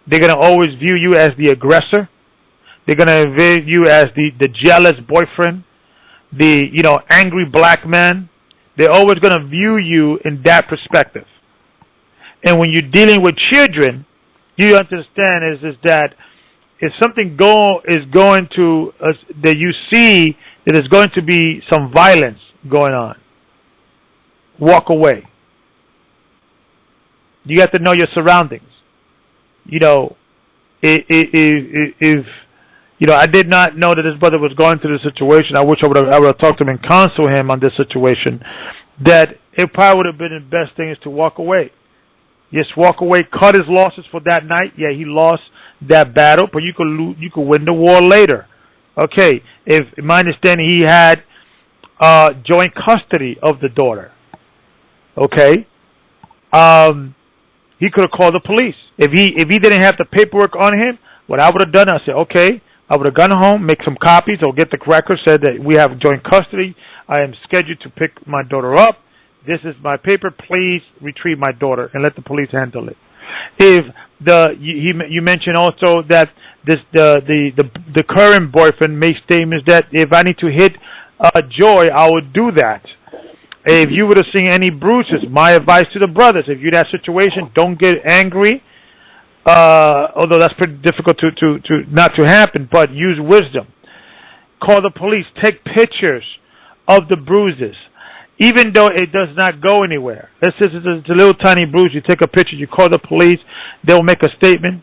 they're going to always view you as the aggressor. They're going to view you as the jealous boyfriend, the, angry black man. They're always going to view you in that perspective. And when you're dealing with children, you understand is that if something is going to, that you see that there's going to be some violence going on, walk away. You have to know your surroundings. If I did not know that his brother was going through the situation, I wish I would have talked to him and counseled him on this situation, that it probably would have been the best thing is to walk away. Just walk away, cut his losses for that night. Yeah, he lost that battle, but you could win the war later. Okay, if in my understanding he had joint custody of the daughter. Okay, he could have called the police. If he didn't have the paperwork on him, what I would have done, I said, okay, I would have gone home, make some copies, or get the record, said that we have joint custody. I am scheduled to pick my daughter up. This is my paper. Please retrieve my daughter and let the police handle it. If you mentioned also that the current boyfriend made statements that if I need to hit Joy, I would do that. If you would have seen any bruises, my advice to the brothers: if you're in that situation, don't get angry. Although that's pretty difficult to not to happen, but use wisdom. Call the police. Take pictures of the bruises. Even though it does not go anywhere. Let's say it's a little tiny bruise, you take a picture, you call the police, they'll make a statement.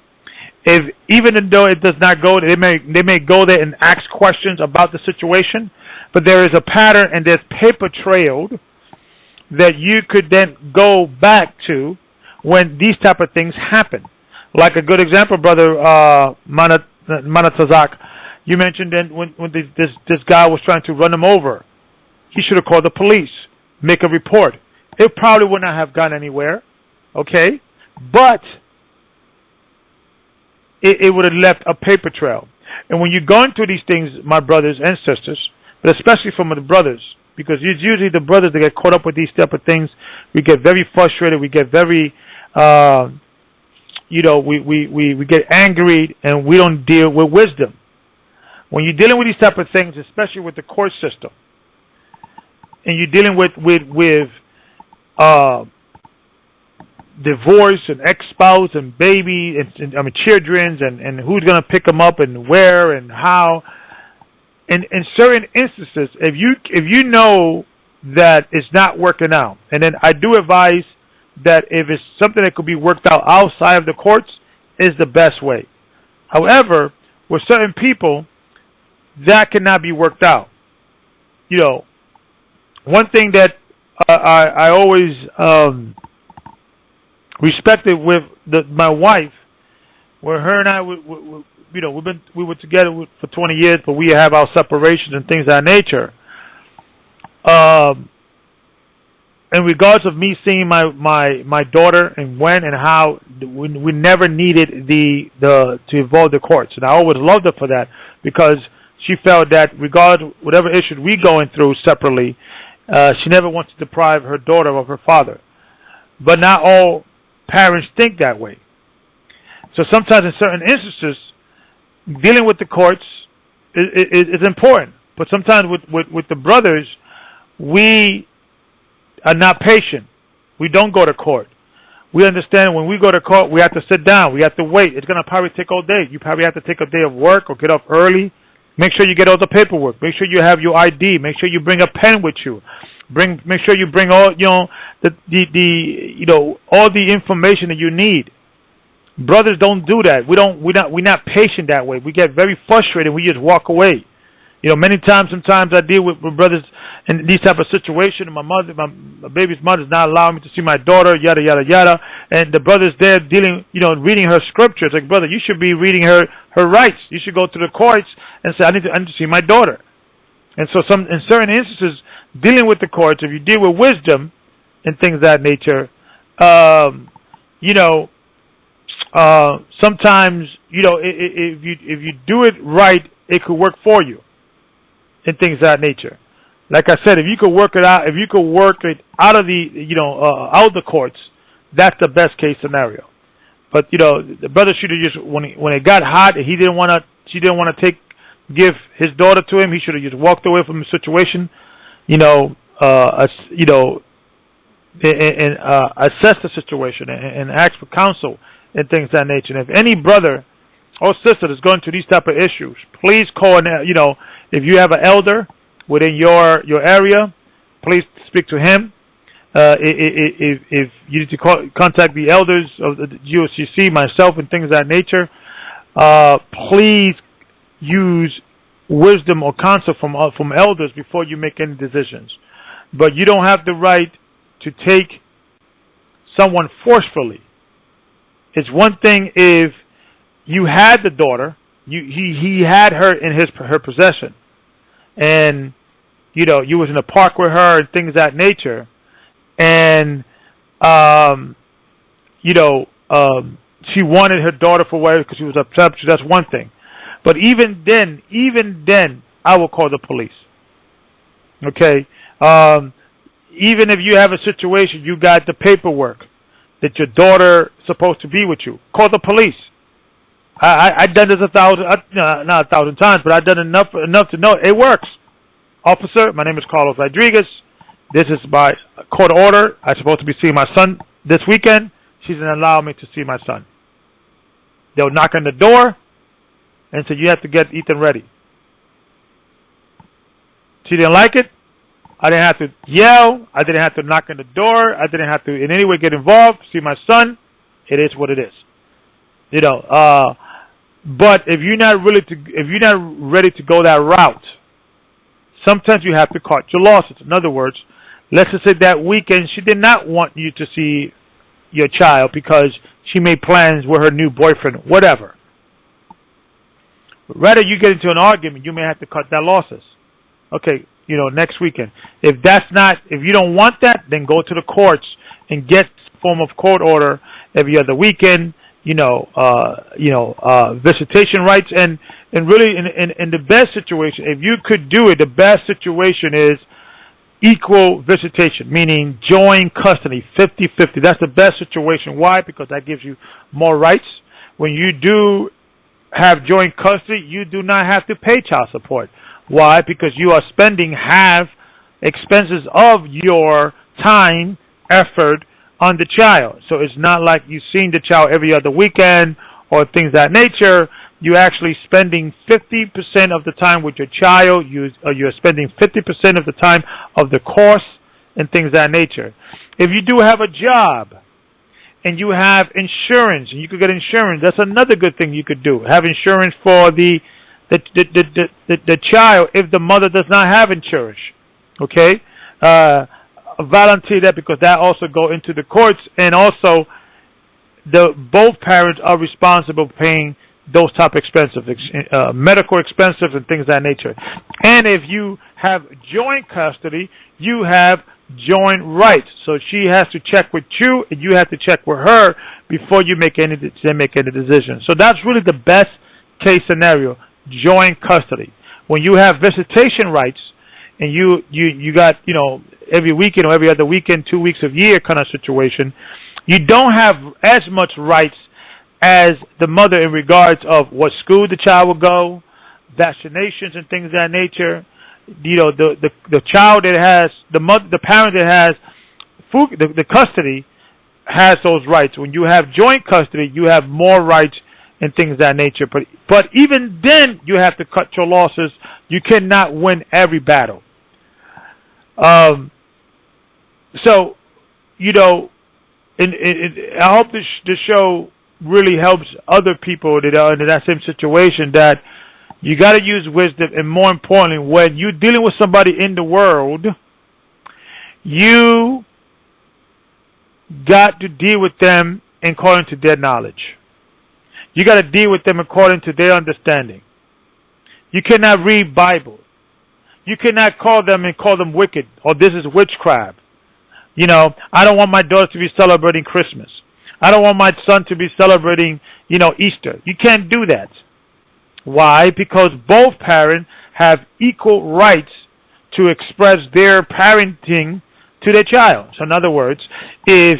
Even though it does not go, they may go there and ask questions about the situation, but there is a pattern and there's paper trailed that you could then go back to when these type of things happen. Like a good example, brother Manatazak, you mentioned that when this guy was trying to run him over, he should have called the police, make a report. It probably would not have gone anywhere, okay? But it would have left a paper trail. And when you're going through these things, my brothers and sisters, but especially from the brothers, because it's usually the brothers that get caught up with these type of things, we get very frustrated, we get very, we get angry, and we don't deal with wisdom. When you're dealing with these type of things, especially with the court system, and you're dealing with divorce and ex-spouse and baby and children's and who's going to pick them up and where and how. In certain instances, if you know that it's not working out, and then I do advise that if it's something that could be worked out outside of the courts, is the best way. However, with certain people, that cannot be worked out. You know, one thing that I always respected with my wife, where her and I, we were together for 20 years, but we have our separations and things of that nature. In regards of me seeing my daughter and when and how, we never needed to involve the courts, and I always loved her for that, because she felt that regardless whatever issue we going through separately, she never wants to deprive her daughter of her father. But not all parents think that way. So sometimes in certain instances, dealing with the courts is important. But sometimes with the brothers, we are not patient. We don't go to court. We understand when we go to court, we have to sit down. We have to wait. It's going to probably take all day. You probably have to take a day of work or get up early. Make sure you get all the paperwork. Make sure you have your ID. Make sure you bring a pen with you. Make sure you bring all all the information that you need. Brothers don't do that. We're not patient that way. We get very frustrated. We just walk away. Sometimes I deal with brothers in these type of situations. My baby's mother's not allowing me to see my daughter, yada yada yada, and the brother's there dealing, reading her scriptures. Like, brother, you should be reading her rights. You should go to the courts and say, I need to see my daughter. And so, in certain instances, dealing with the courts, if you deal with wisdom and things of that nature, sometimes if you do it right, it could work for you. And things of that nature. Like I said, if you could work it out, if you could work it out of out of the courts, that's the best case scenario. But the brother should have just when it got hot, and she didn't want to give his daughter to him, he should have just walked away from the situation. And assess the situation and ask for counsel and things of that nature. And if any brother or sister is going through these type of issues, please call. If you have an elder within your area, please speak to him. If you need to contact the elders of the GOCC, myself, and things of that nature, please use wisdom or counsel from elders before you make any decisions. But you don't have the right to take someone forcefully. It's one thing if you had the daughter, he had her in her possession, and you was in the park with her and things of that nature, and she wanted her daughter for whatever because she was upset. So that's one thing. But even then, I will call the police. Okay. Even if you have a situation, you got the paperwork that your daughter is supposed to be with you, call the police. I've done this not 1,000 times, but I've done enough to know it works. Officer, my name is Carlos Rodriguez. This is my court order. I'm supposed to be seeing my son this weekend. She didn't allow me to see my son. They'll knock on the door and say, you have to get Ethan ready. She didn't like it. I didn't have to yell. I didn't have to knock on the door. I didn't have to in any way get involved, see my son. It is what it is. But if you're not ready to go that route, sometimes you have to cut your losses. In other words, let's just say that weekend she did not want you to see your child because she made plans with her new boyfriend, whatever. But rather you get into an argument, you may have to cut that losses. Okay, next weekend. If you don't want that, then go to the courts and get form of court order every other weekend. Visitation rights, and really in the best situation, if you could do it, the best situation is equal visitation, meaning joint custody, 50-50. That's the best situation. Why? Because that gives you more rights. When you do have joint custody, you do not have to pay child support. Why? Because you are spending half expenses of your time, effort, on the child. So it's not like you're seeing the child every other weekend or things of that nature. You're actually spending 50% of the time with your child. You're spending 50% of the time of the course and things of that nature. If you do have a job and you have insurance, and you could get insurance, that's another good thing you could do. Have insurance for the child if the mother does not have insurance. Okay? Volunteer that, because that also go into the courts, and also both parents are responsible for paying those type of expenses, medical expenses and things of that nature. And if you have joint custody, you have joint rights. So she has to check with you, and you have to check with her before you make any decision. So that's really the best case scenario, joint custody. When you have visitation rights, and you got, every weekend or every other weekend, 2 weeks of year kind of situation, you don't have as much rights as the mother in regards of what school the child will go, vaccinations and things of that nature. The child that has the parent that has the custody has those rights. When you have joint custody, you have more rights and things of that nature. But even then, you have to cut your losses. You cannot win every battle. So, I hope this show really helps other people that are in that same situation, that you got to use wisdom, and more importantly, when you're dealing with somebody in the world, you got to deal with them according to their knowledge. You got to deal with them according to their understanding. You cannot read Bible. You cannot call them wicked, or this is witchcraft. I don't want my daughter to be celebrating Christmas. I don't want my son to be celebrating, Easter. You can't do that. Why? Because both parents have equal rights to express their parenting to their child. So in other words, if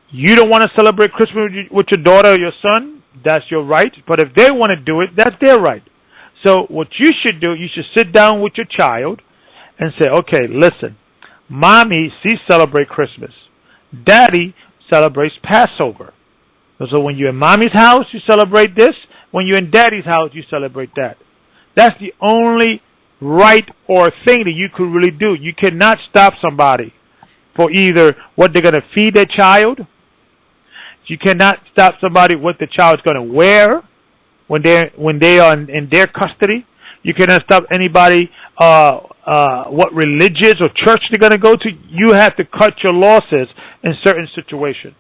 you don't want to celebrate Christmas with your daughter or your son, that's your right. But if they want to do it, that's their right. So what you should do, you should sit down with your child and say, okay, listen, Mommy, she celebrates Christmas. Daddy celebrates Passover. So when you're in Mommy's house, you celebrate this. When you're in Daddy's house, you celebrate that. That's the only right or thing that you could really do. You cannot stop somebody for either what they're going to feed their child. You cannot stop somebody what the child's going to wear when they are in their custody. You cannot stop anybody what religious or church they're going to go to. You have to cut your losses in certain situations.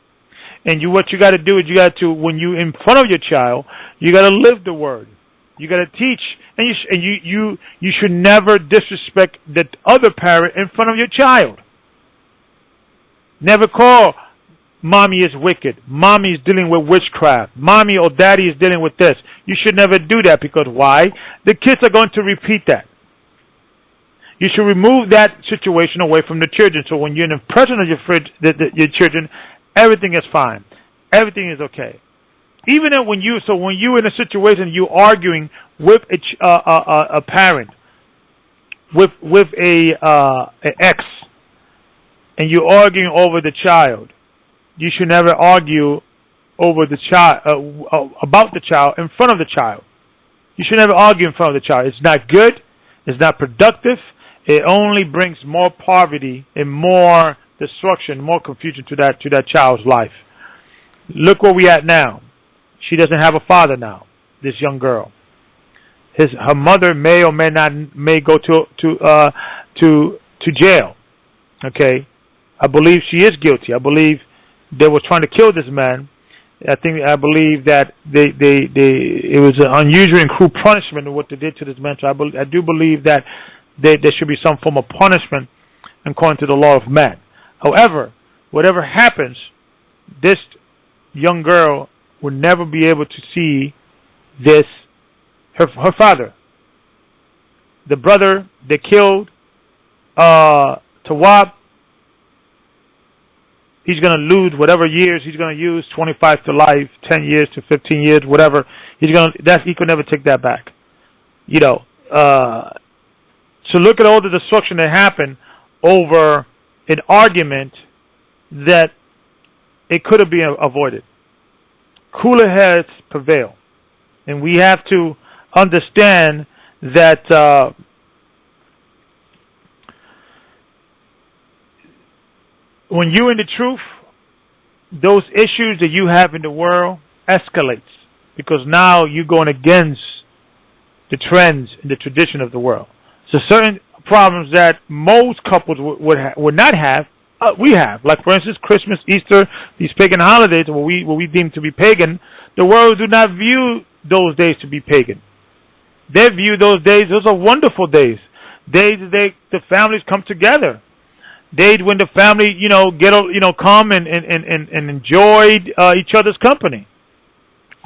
And what you got to do is when you in front of your child, you got to live the word. You got to teach, and you should never disrespect the other parent in front of your child. Never call Mommy is wicked. Mommy is dealing with witchcraft. Mommy or Daddy is dealing with this. You should never do that, because why? The kids are going to repeat that. You should remove that situation away from the children. So when you're in the presence of your children, everything is fine. Everything is okay. Even when you're in a situation, you're arguing with a parent, with an ex, and you're arguing over the child, you should never argue over the child about the child in front of the child. You should never argue in front of the child. It's not good. It's not productive. It only brings more poverty and more destruction, more confusion to that child's life. Look where we at now. She doesn't have a father now. This young girl. Her mother may or may go to jail. Okay, I believe she is guilty. I believe they were trying to kill this man. I believe that it was an unusual and cruel punishment of what they did to this man. So I do believe that there should be some form of punishment according to the law of man. However, whatever happens, this young girl will never be able to see her father. The brother they killed, Tawab, he's going to lose whatever years he's going to use, 25 to life, 10 years to 15 years, whatever. He could never take that back. So look at all the destruction that happened over an argument that it could have been avoided. Cooler heads prevail. And we have to understand that when you're in the truth, those issues that you have in the world escalates, because now you're going against the trends and the tradition of the world. So certain problems that most couples would not have, we have. Like, for instance, Christmas, Easter, these pagan holidays, what we deem to be pagan, the world do not view those days to be pagan. They view those are wonderful days. Days that the families come together. Days when the family, come and enjoy each other's company.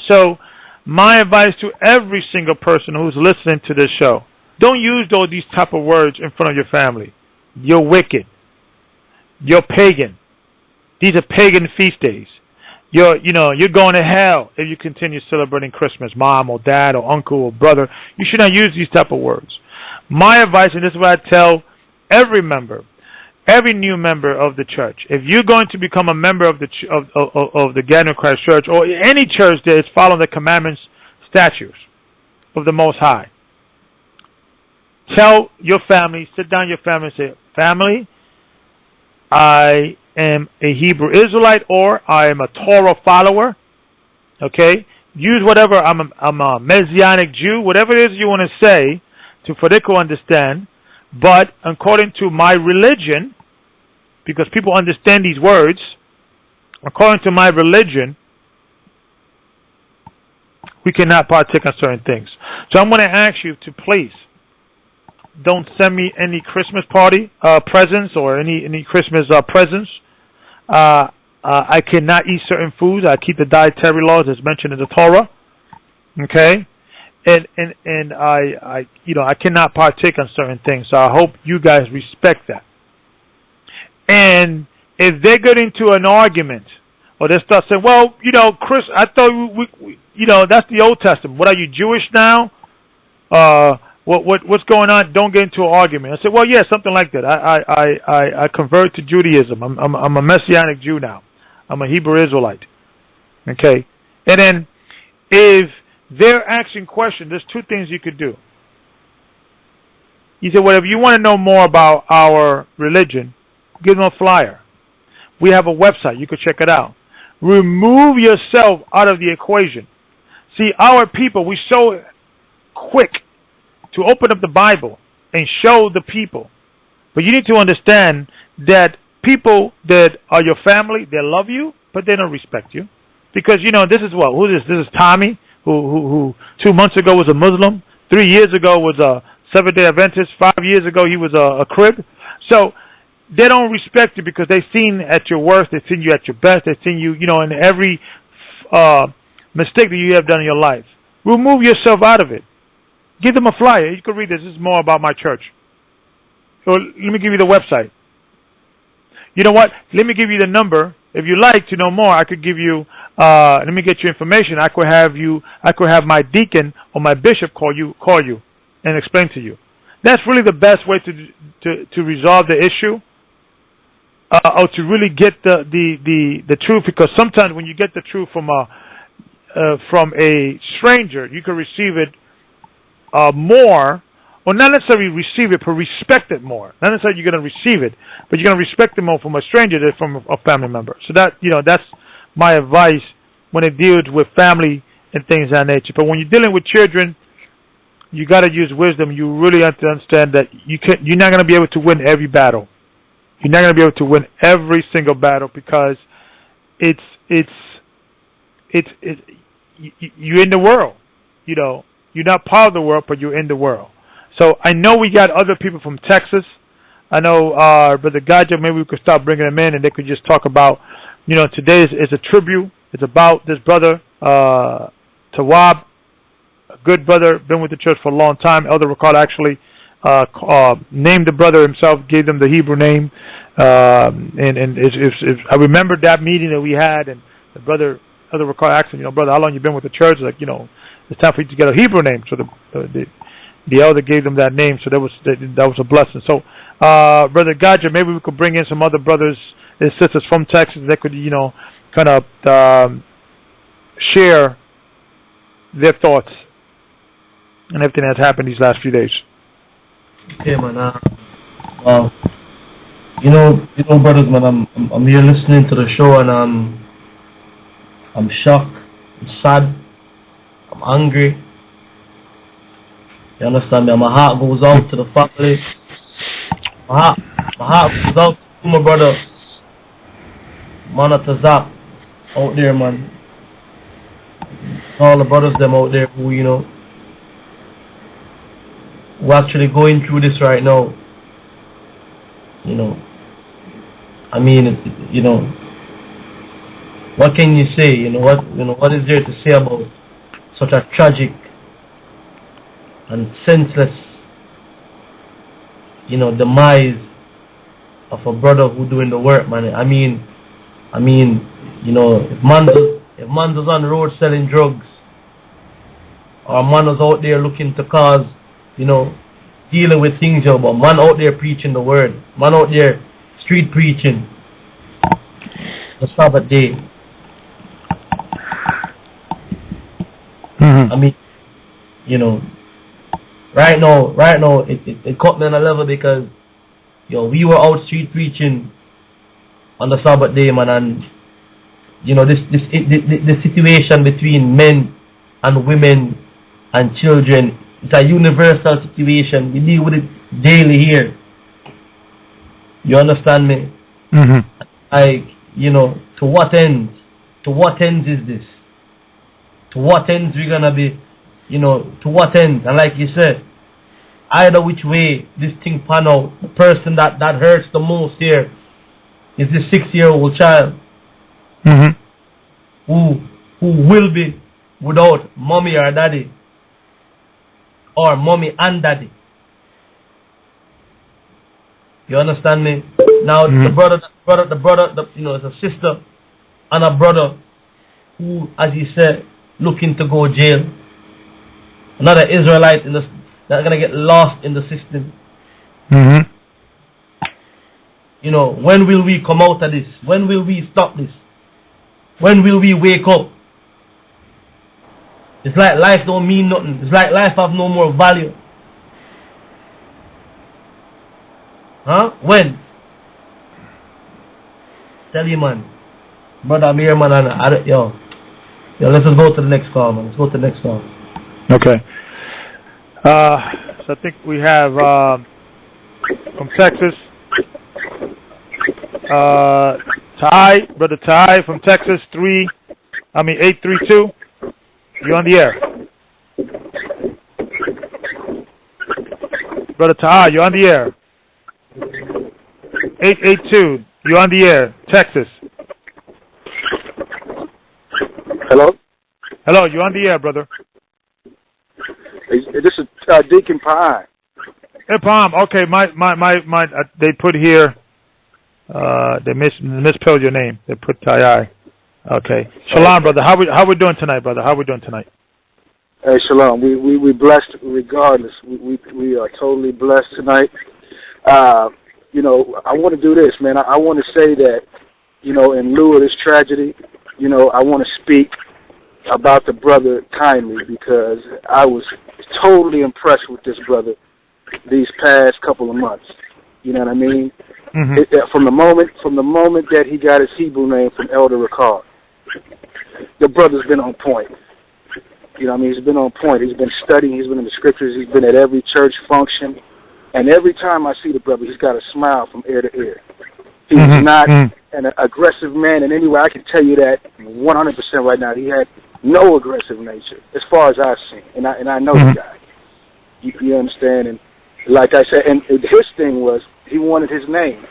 So my advice to every single person who's listening to this show, don't use these type of words in front of your family. You're wicked. You're pagan. These are pagan feast days. You're going to hell if you continue celebrating Christmas, mom or dad or uncle or brother. You should not use these type of words. My advice, and this is what I tell every new member of the church: if you're going to become a member of the Gathering Christ Church, or any church that is following the commandments, statutes of the Most High, tell your family, sit down your family and say, family, I am a Hebrew Israelite, or I am a Torah follower. Okay? Use whatever, I'm a Messianic Jew, whatever it is you want to say for they can understand. But according to my religion, because people understand these words, according to my religion, we cannot partake in certain things. So I'm going to ask you to please don't send me any Christmas party presents or any Christmas presents. I cannot eat certain foods. I keep the dietary laws as mentioned in the Torah. Okay? And I cannot partake in certain things. So I hope you guys respect that. And if they get into an argument, or they start saying, well, Chris, I thought we that's the Old Testament. What, are you Jewish now? What's going on? Don't get into an argument. I said, well, yeah, something like that. I convert to Judaism. I'm a Messianic Jew now. I'm a Hebrew Israelite. Okay? And then if they're asking questions, there's two things you could do. You say, well, if you want to know more about our religion, give them a flyer. We have a website. You could check it out. Remove yourself out of the equation. See, our people, we're so quick to open up the Bible and show the people. But you need to understand that people that are your family, they love you, but they don't respect you. Because, this is what? Who is this? This is Tommy, who 2 months ago was a Muslim, 3 years ago was a Seventh-day Adventist, 5 years ago he was a crib. So they don't respect you because they've seen at your worst, they've seen you at your best, they've seen you, in every mistake that you have done in your life. Remove yourself out of it. Give them a flyer. You can read this. This is more about my church. So let me give you the website. You know what? Let me give you the number. If you like to know more, I could give you, let me get your information. I could have my deacon or my bishop call you and explain to you. That's really the best way to resolve the issue, or to really get the truth. Because sometimes when you get the truth from a stranger, you can receive it more, or not necessarily receive it, but respect it more. Not necessarily you're going to receive it, but you're going to respect it more from a stranger than from a family member. So that's my advice when it deals with family and things of that nature. But when you're dealing with children, you got to use wisdom. You really have to understand that you're not going to be able to win every battle. You're not going to be able to win every single battle because you're in the world. You're not part of the world, but you're in the world. So I know we got other people from Texas. I know Brother Gocc, maybe we could start bringing them in and they could just talk about, today is a tribute. It's about this brother, Tawab, a good brother, been with the church for a long time. Elder Ricard actually named the brother himself, gave them the Hebrew name. And I remember that meeting that we had, and the brother, Elder Ricard asked him, brother, how long you been with the church? Like, it's time for you to get a Hebrew name. So the elder gave them that name. So that was a blessing. So, Brother Gocc, maybe we could bring in some other brothers and sisters from Texas that could, kind of share their thoughts and everything that's happened these last few days. Okay, man. Well, you know, brothers, man. I'm here listening to the show, and I'm shocked, I'm sad, I'm angry. You understand me? My heart goes out to the family. My heart goes out to my brother, Monitor Zap, out there, man. All the brothers them out there who, you know, who actually going through this right now. You know, I mean, you know, what can you say? You know, what is there to say about such a tragic and senseless, you know, demise of a brother who doing the work, man. I mean, you know, if man was on the road selling drugs, or man was out there looking to cause, you know, dealing with things, but man out there preaching the word, man out there street preaching the Sabbath day. I mean, you know, right now, it caught me on a level because, yo, we were out street preaching on the Sabbath day, man, and you know, the situation between men and women and children, it's a universal situation. We deal with it daily here. You understand me? Like, you know, to what end? To what ends is this? To what ends we gonna be, you know, to what ends? And like you said, either which way this thing pan out, the person that hurts the most here is this 6-year-old child who will be without mommy or daddy, or mommy and daddy. You understand me? Now the brother, you know, it's a sister and a brother who, as you said, looking to go jail. Another Israelite that's gonna get lost in the system. You know, when will we come out of this? When will we stop this? When will we wake up? It's like life don't mean nothing. It's like life have no more value. Huh? When? Tell you, man. Brother, I'm here, man. Yo, let's just go to the next call, man. Let's go to the next call. Okay. So I think we have from Texas, Brother Ty from Texas, 832. You're on the air. Brother Ty, you're on the air. 882, you're on the air, Texas. Hello? Hello, you're on the air, brother. This is Deacon Pine. Hey, Palm. Okay, my they put here. They misspelled your name. They put Ty. Okay. Shalom, brother. How we doing tonight, brother? How we doing tonight? Hey, shalom. We blessed regardless. We are totally blessed tonight. You know, I want to do this, man. I want to say that, you know, in lieu of this tragedy, you know, I want to speak about the brother kindly, because I was totally impressed with this brother these past couple of months. You know what I mean? From the moment that he got his Hebrew name from Elder Ricard, the brother's been on point. You know what I mean? He's been on point. He's been studying. He's been in the scriptures. He's been at every church function. And every time I see the brother, he's got a smile from ear to ear. He's not an aggressive man in any way. I can tell you that 100% right now. He had no aggressive nature, as far as I've seen. And I know the guy. You understand? And like I said, and his thing was, he wanted his name.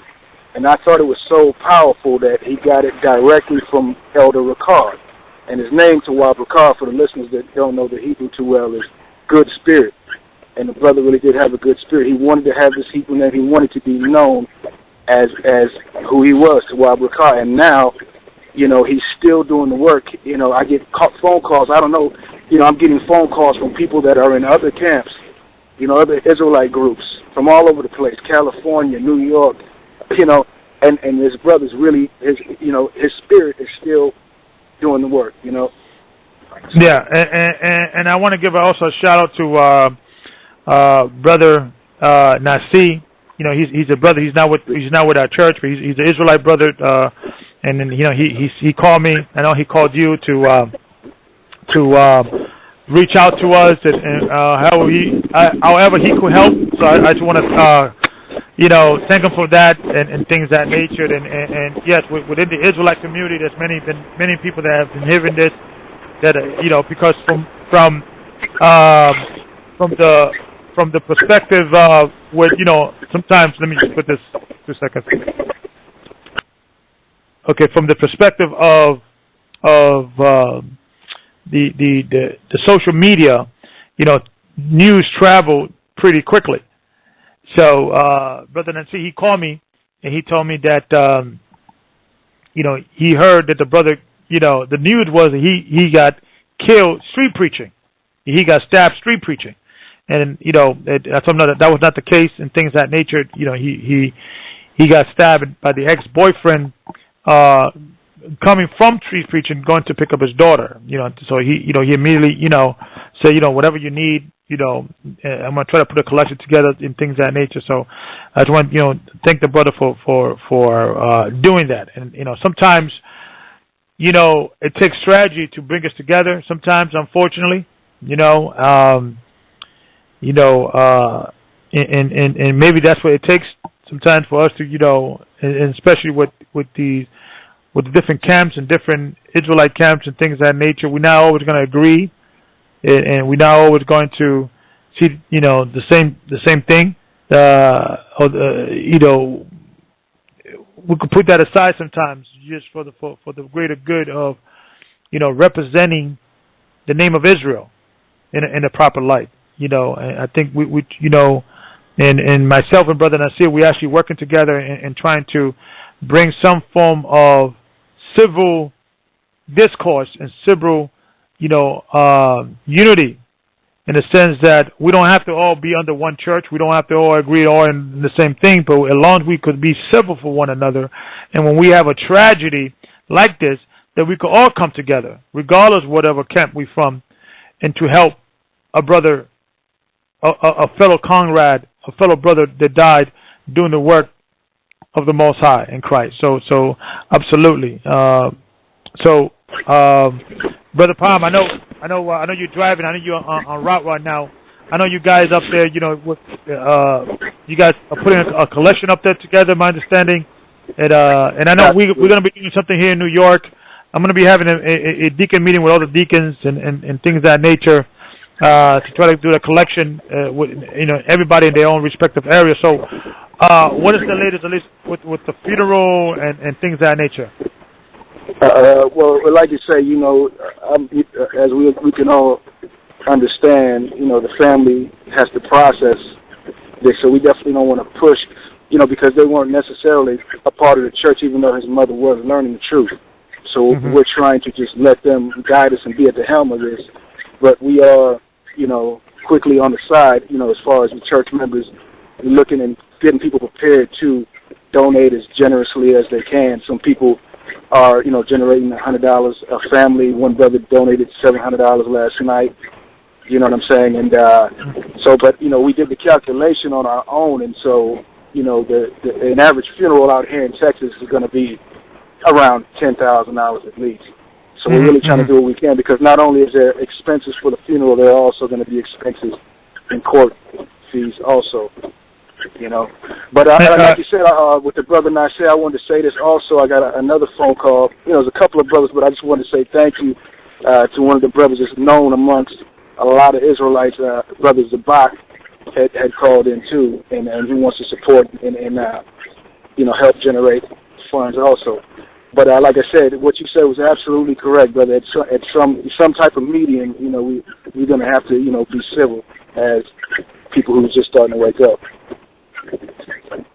And I thought it was so powerful that he got it directly from Elder Ricard. And his name, Tawab Ricard, for the listeners that don't know the Hebrew too well, is Good Spirit. And the brother really did have a good spirit. He wanted to have this Hebrew name. He wanted to be known as who he was, Tawab Ricard. And now, you know, he's still doing the work. You know, I get phone calls. I don't know. You know, I'm getting phone calls from people that are in other camps, you know, other Israelite groups from all over the place, California, New York, you know, and his brother's really, his spirit is still doing the work, Yeah, and I want to give also a shout out to brother Nasi. He's a brother. He's not with our church, but he's an Israelite brother. And then he called me. I know he called you to reach out to us and however he could help. So I just want to thank him for that and things of that nature. And yes, within the Israelite community, there's many people that have been hearing this. That because from the perspective of what sometimes, let me just put this 2 seconds. Okay, from the perspective of the social media, news travel pretty quickly. So Brother Nancy, he called me and he told me that he heard that the brother, the news was that he got killed street preaching. He got stabbed street preaching. And I told him that was not the case and things of that nature. He got stabbed by the ex-boyfriend coming from street preaching, going to pick up his daughter. So he immediately said, whatever you need, I'm gonna try to put a collection together and things of that nature. So I just want to thank the brother for doing that. And sometimes it takes strategy to bring us together. Sometimes, unfortunately, and maybe that's what it takes sometimes for us to, and especially with the different camps and different Israelite camps and things of that nature, we're not always going to agree, and we're not always going to see, the same thing. We could put that aside sometimes just for the greater good of, representing the name of Israel in a proper light. And I think we and myself and Brother Nasir, we actually working together and trying to bring some form of civil discourse and civil, unity, in the sense that we don't have to all be under one church. We don't have to all agree all in the same thing, but as long as we could be civil for one another, and when we have a tragedy like this, that we could all come together, regardless of whatever camp we're from, and to help a brother, a fellow comrade, a fellow brother that died doing the work of the Most High in Christ. So absolutely. Brother Palm, I know you're driving. I know you're on route right now. I know you guys up there. You guys are putting a collection up there together. My understanding, and I know we're going to be doing something here in New York. I'm going to be having a deacon meeting with all the deacons and things of that nature. To try to do a collection with everybody in their own respective area. So, what is the latest, at least with the funeral and things of that nature? Well, like you say, as we can all understand, the family has to process this, so we definitely don't want to push, because they weren't necessarily a part of the church, even though his mother was learning the truth. So we're trying to just let them guide us and be at the helm of this. But we are, quickly on the side, as far as the church members, looking and getting people prepared to donate as generously as they can. Some people are, generating $100 a family. One brother donated $700 last night. You know what I'm saying? And but we did the calculation on our own, and so an average funeral out here in Texas is going to be around $10,000 at least. So we're really trying to do what we can, because not only is there expenses for the funeral, there are also going to be expenses in court fees also, But like you said, with the brother Nasir, I wanted to say this also. I got another phone call. There's a couple of brothers, but I just wanted to say thank you to one of the brothers that's known amongst a lot of Israelites. Brother Gocc had called in too, and he wants to support and help generate funds also. But like I said, what you said was absolutely correct, brother. At some type of medium, we're going to have to, be civil as people who's just starting to wake up.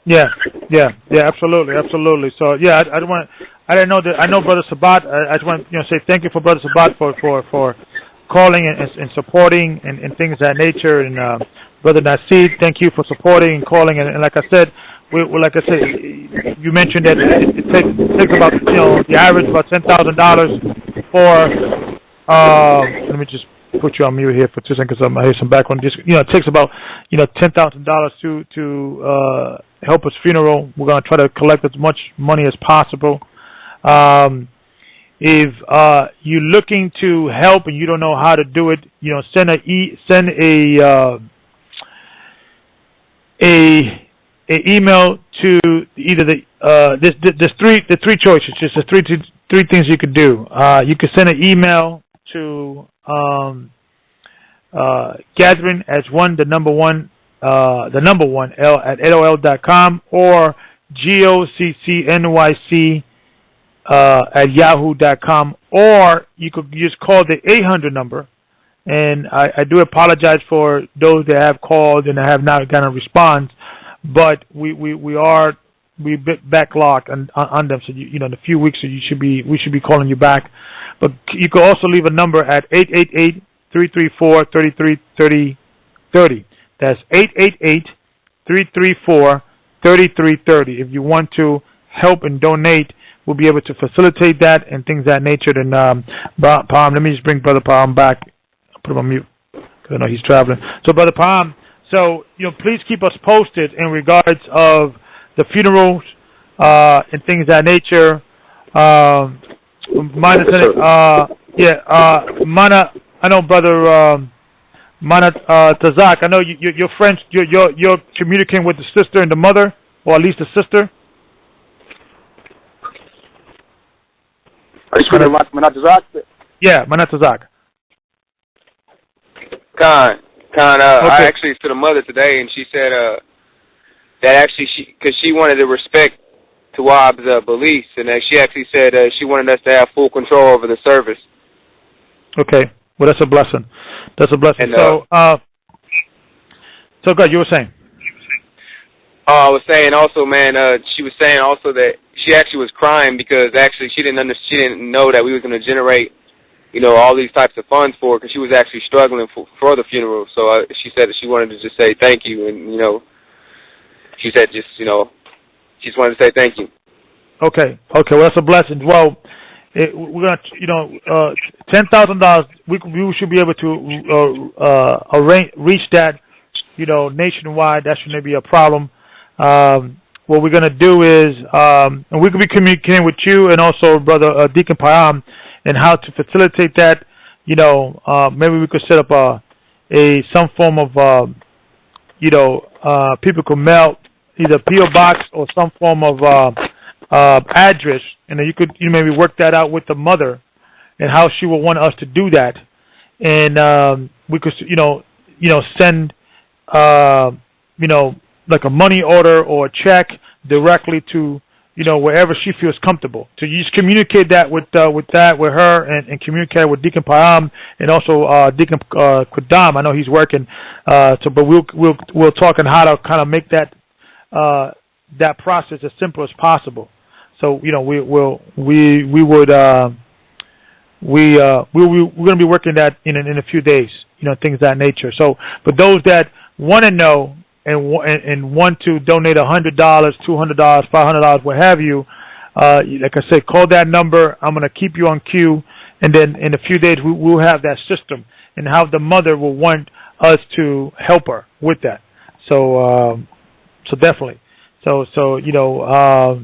Yeah, absolutely. So yeah, I didn't know that. I know Brother Sabat. I just want to say thank you for Brother Sabat for calling and supporting and things of that nature. And Brother Nasir, thank you for supporting and calling. And like I said. Like I said, you mentioned that it takes about, the average about $10,000 let me just put you on mute here for 2 seconds. I hear some background. Just, it takes about, $10,000 to help his funeral. We're going to try to collect as much money as possible. If you're looking to help and you don't know how to do it, send a email to either there's three choices. Just the three things you could do. You could send an email to gathering as one, the number one L at AOL.com, or GOCCNYC at yahoo.com, or you could just call the 800 number. And I do apologize for those that have called and have not gotten a response, but we backlogged on them. So in a few weeks, so we should be calling you back. But you could also leave a number at 888-334-3330. That's 888-334-3330. If you want to help and donate, we'll be able to facilitate that and things of that nature. Then, Palm, let me just bring Brother Palm back. I'll put him on mute because I know he's traveling. So, Brother Palm, please keep us posted in regards of the funerals and things of that nature. Mana, I know, Brother Mana Tazak. I know your friends. You're communicating with the sister and the mother, or at least the sister. Are you speaking to Mana Tazak? Yeah, Mana Tazak. Okay. I actually to the mother today, and she said that actually because she wanted to respect Tawab's beliefs, and she actually said she wanted us to have full control over the service. Okay, well that's a blessing. That's a blessing. And, so good. You were saying? I was saying also, man. She was saying also that she actually was crying because actually she didn't know that we was going to generate, all these types of funds for her, because she was actually struggling for the funeral. So she said that she wanted to just say thank you, and she said just she just wanted to say thank you. Okay. Well, that's a blessing. Well, we're gonna $10,000. We should be able to reach that nationwide. That shouldn't be a problem. What we're gonna do is, and we could be communicating with you and also Brother Deacon Payam, and how to facilitate that. Maybe we could set up some form of people could mail either PO box or some form of address, and then you could maybe work that out with the mother and how she would want us to do that, and we could send like a money order or a check directly to wherever she feels comfortable. So you just communicate that with her and communicate with Deacon Payam and also Deacon Kudam. I know he's working, but we'll talk on how to kind of make that process as simple as possible. So we're going to be working that in a few days. Things of that nature. So for those that want to know and want to donate $100, $200, $500, what have you, like I said, call that number. I'm going to keep you on queue, and then in a few days we'll have that system and how the mother will want us to help her with that. So definitely. So I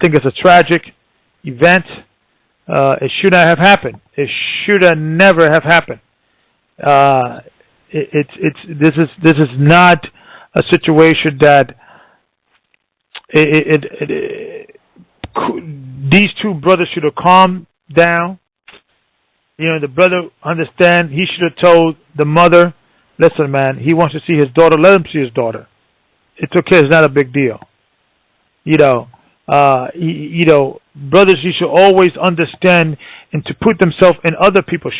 think it's a tragic event. It should not have happened. It should have never have happened. This is not a situation that these two brothers should have calmed down. The brother understand. He should have told the mother, "Listen, man, he wants to see his daughter. Let him see his daughter. It's okay. It's not a big deal." Brothers, you should always understand and to put themselves in other people's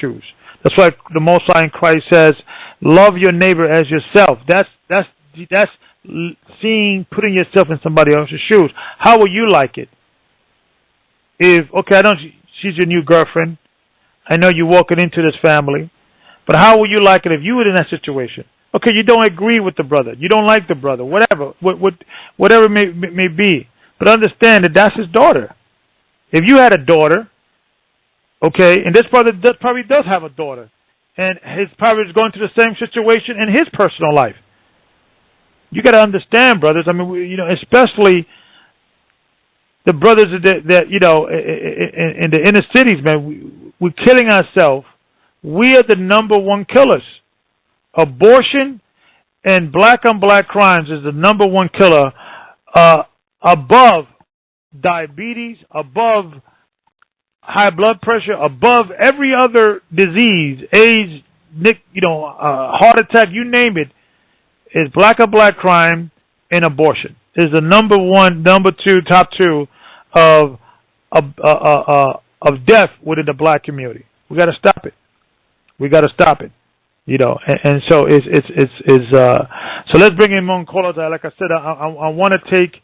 shoes. That's why the Most High in Christ says, "Love your neighbor as yourself." That's putting yourself in somebody else's shoes. How would you like it? She's your new girlfriend. I know you're walking into this family, but how would you like it if you were in that situation? Okay, you don't agree with the brother, you don't like the brother, whatever it may be, but understand that that's his daughter. if you had a daughter, okay, and this brother probably does have a daughter, and his probably is going through the same situation in his personal life. You got to understand, brothers. I mean, especially the brothers that in the inner cities, man. We're killing ourselves. We are the number one killers. Abortion and black on black crimes is the number one killer, above diabetes, above high blood pressure, above every other disease, AIDS, heart attack, you name it, is black on black crime and abortion. Is the number one, number two, top two of death within the black community. We got to stop it. And so so let's bring in more callers. Like I said, I want to take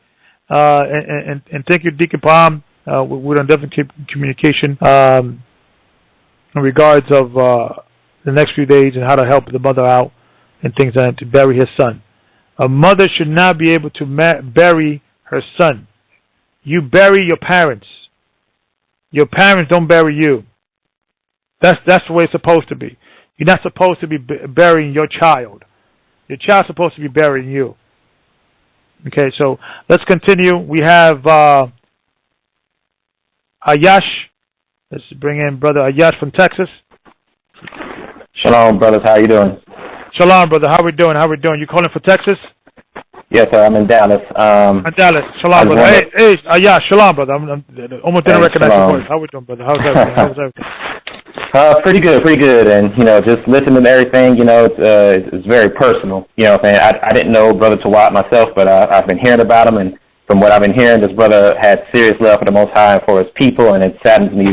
and thank you, Deacon Palm. We're on different communication in regards of the next few days and how to help the mother out and things like that to bury his son. A mother should not be able to bury her son. You bury your parents. Your parents don't bury you. That's the way it's supposed to be. You're not supposed to be burying your child. Your child's supposed to be burying you. Okay, so let's continue. We have Ayash. Let's bring in Brother Ayash from Texas. Shalom, brothers. How you doing? Shalom, brother. How we doing? You calling for Texas? Yes, sir. I'm in Dallas. In Dallas. Shalom, brother. Hey, Ayash. Shalom, brother. I'm almost didn't recognize your voice. How we doing, brother? How's everything? Pretty good. And, just listening to everything, it's very personal. You know what I'm saying? I didn't know Brother Tawat myself, but I've been hearing about him. And from what I've been hearing, this brother had serious love for the Most High and for his people. And it saddens me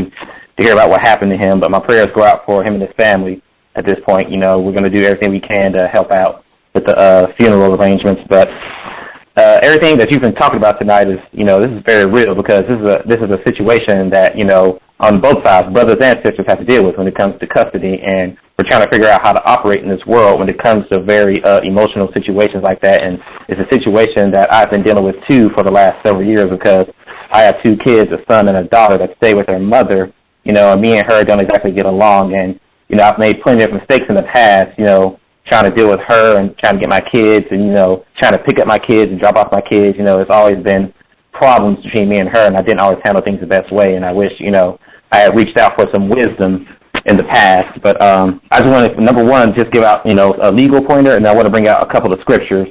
to hear about what happened to him. But my prayers go out for him and his family at this point. We're going to do everything we can to help out with the funeral arrangements. But everything that you've been talking about tonight is, this is very real because this is a situation that, on both sides, brothers and sisters have to deal with when it comes to custody, and we're trying to figure out how to operate in this world when it comes to very emotional situations like that. And it's a situation that I've been dealing with too for the last several years because I have two kids, a son and a daughter, that stay with their mother. And me and her don't exactly get along, and I've made plenty of mistakes in the past, trying to deal with her and trying to get my kids and, trying to pick up my kids and drop off my kids. It's always been problems between me and her, and I didn't always handle things the best way. And I wish, I had reached out for some wisdom in the past. But I just want to, number one, just give out, a legal pointer, and I want to bring out a couple of scriptures,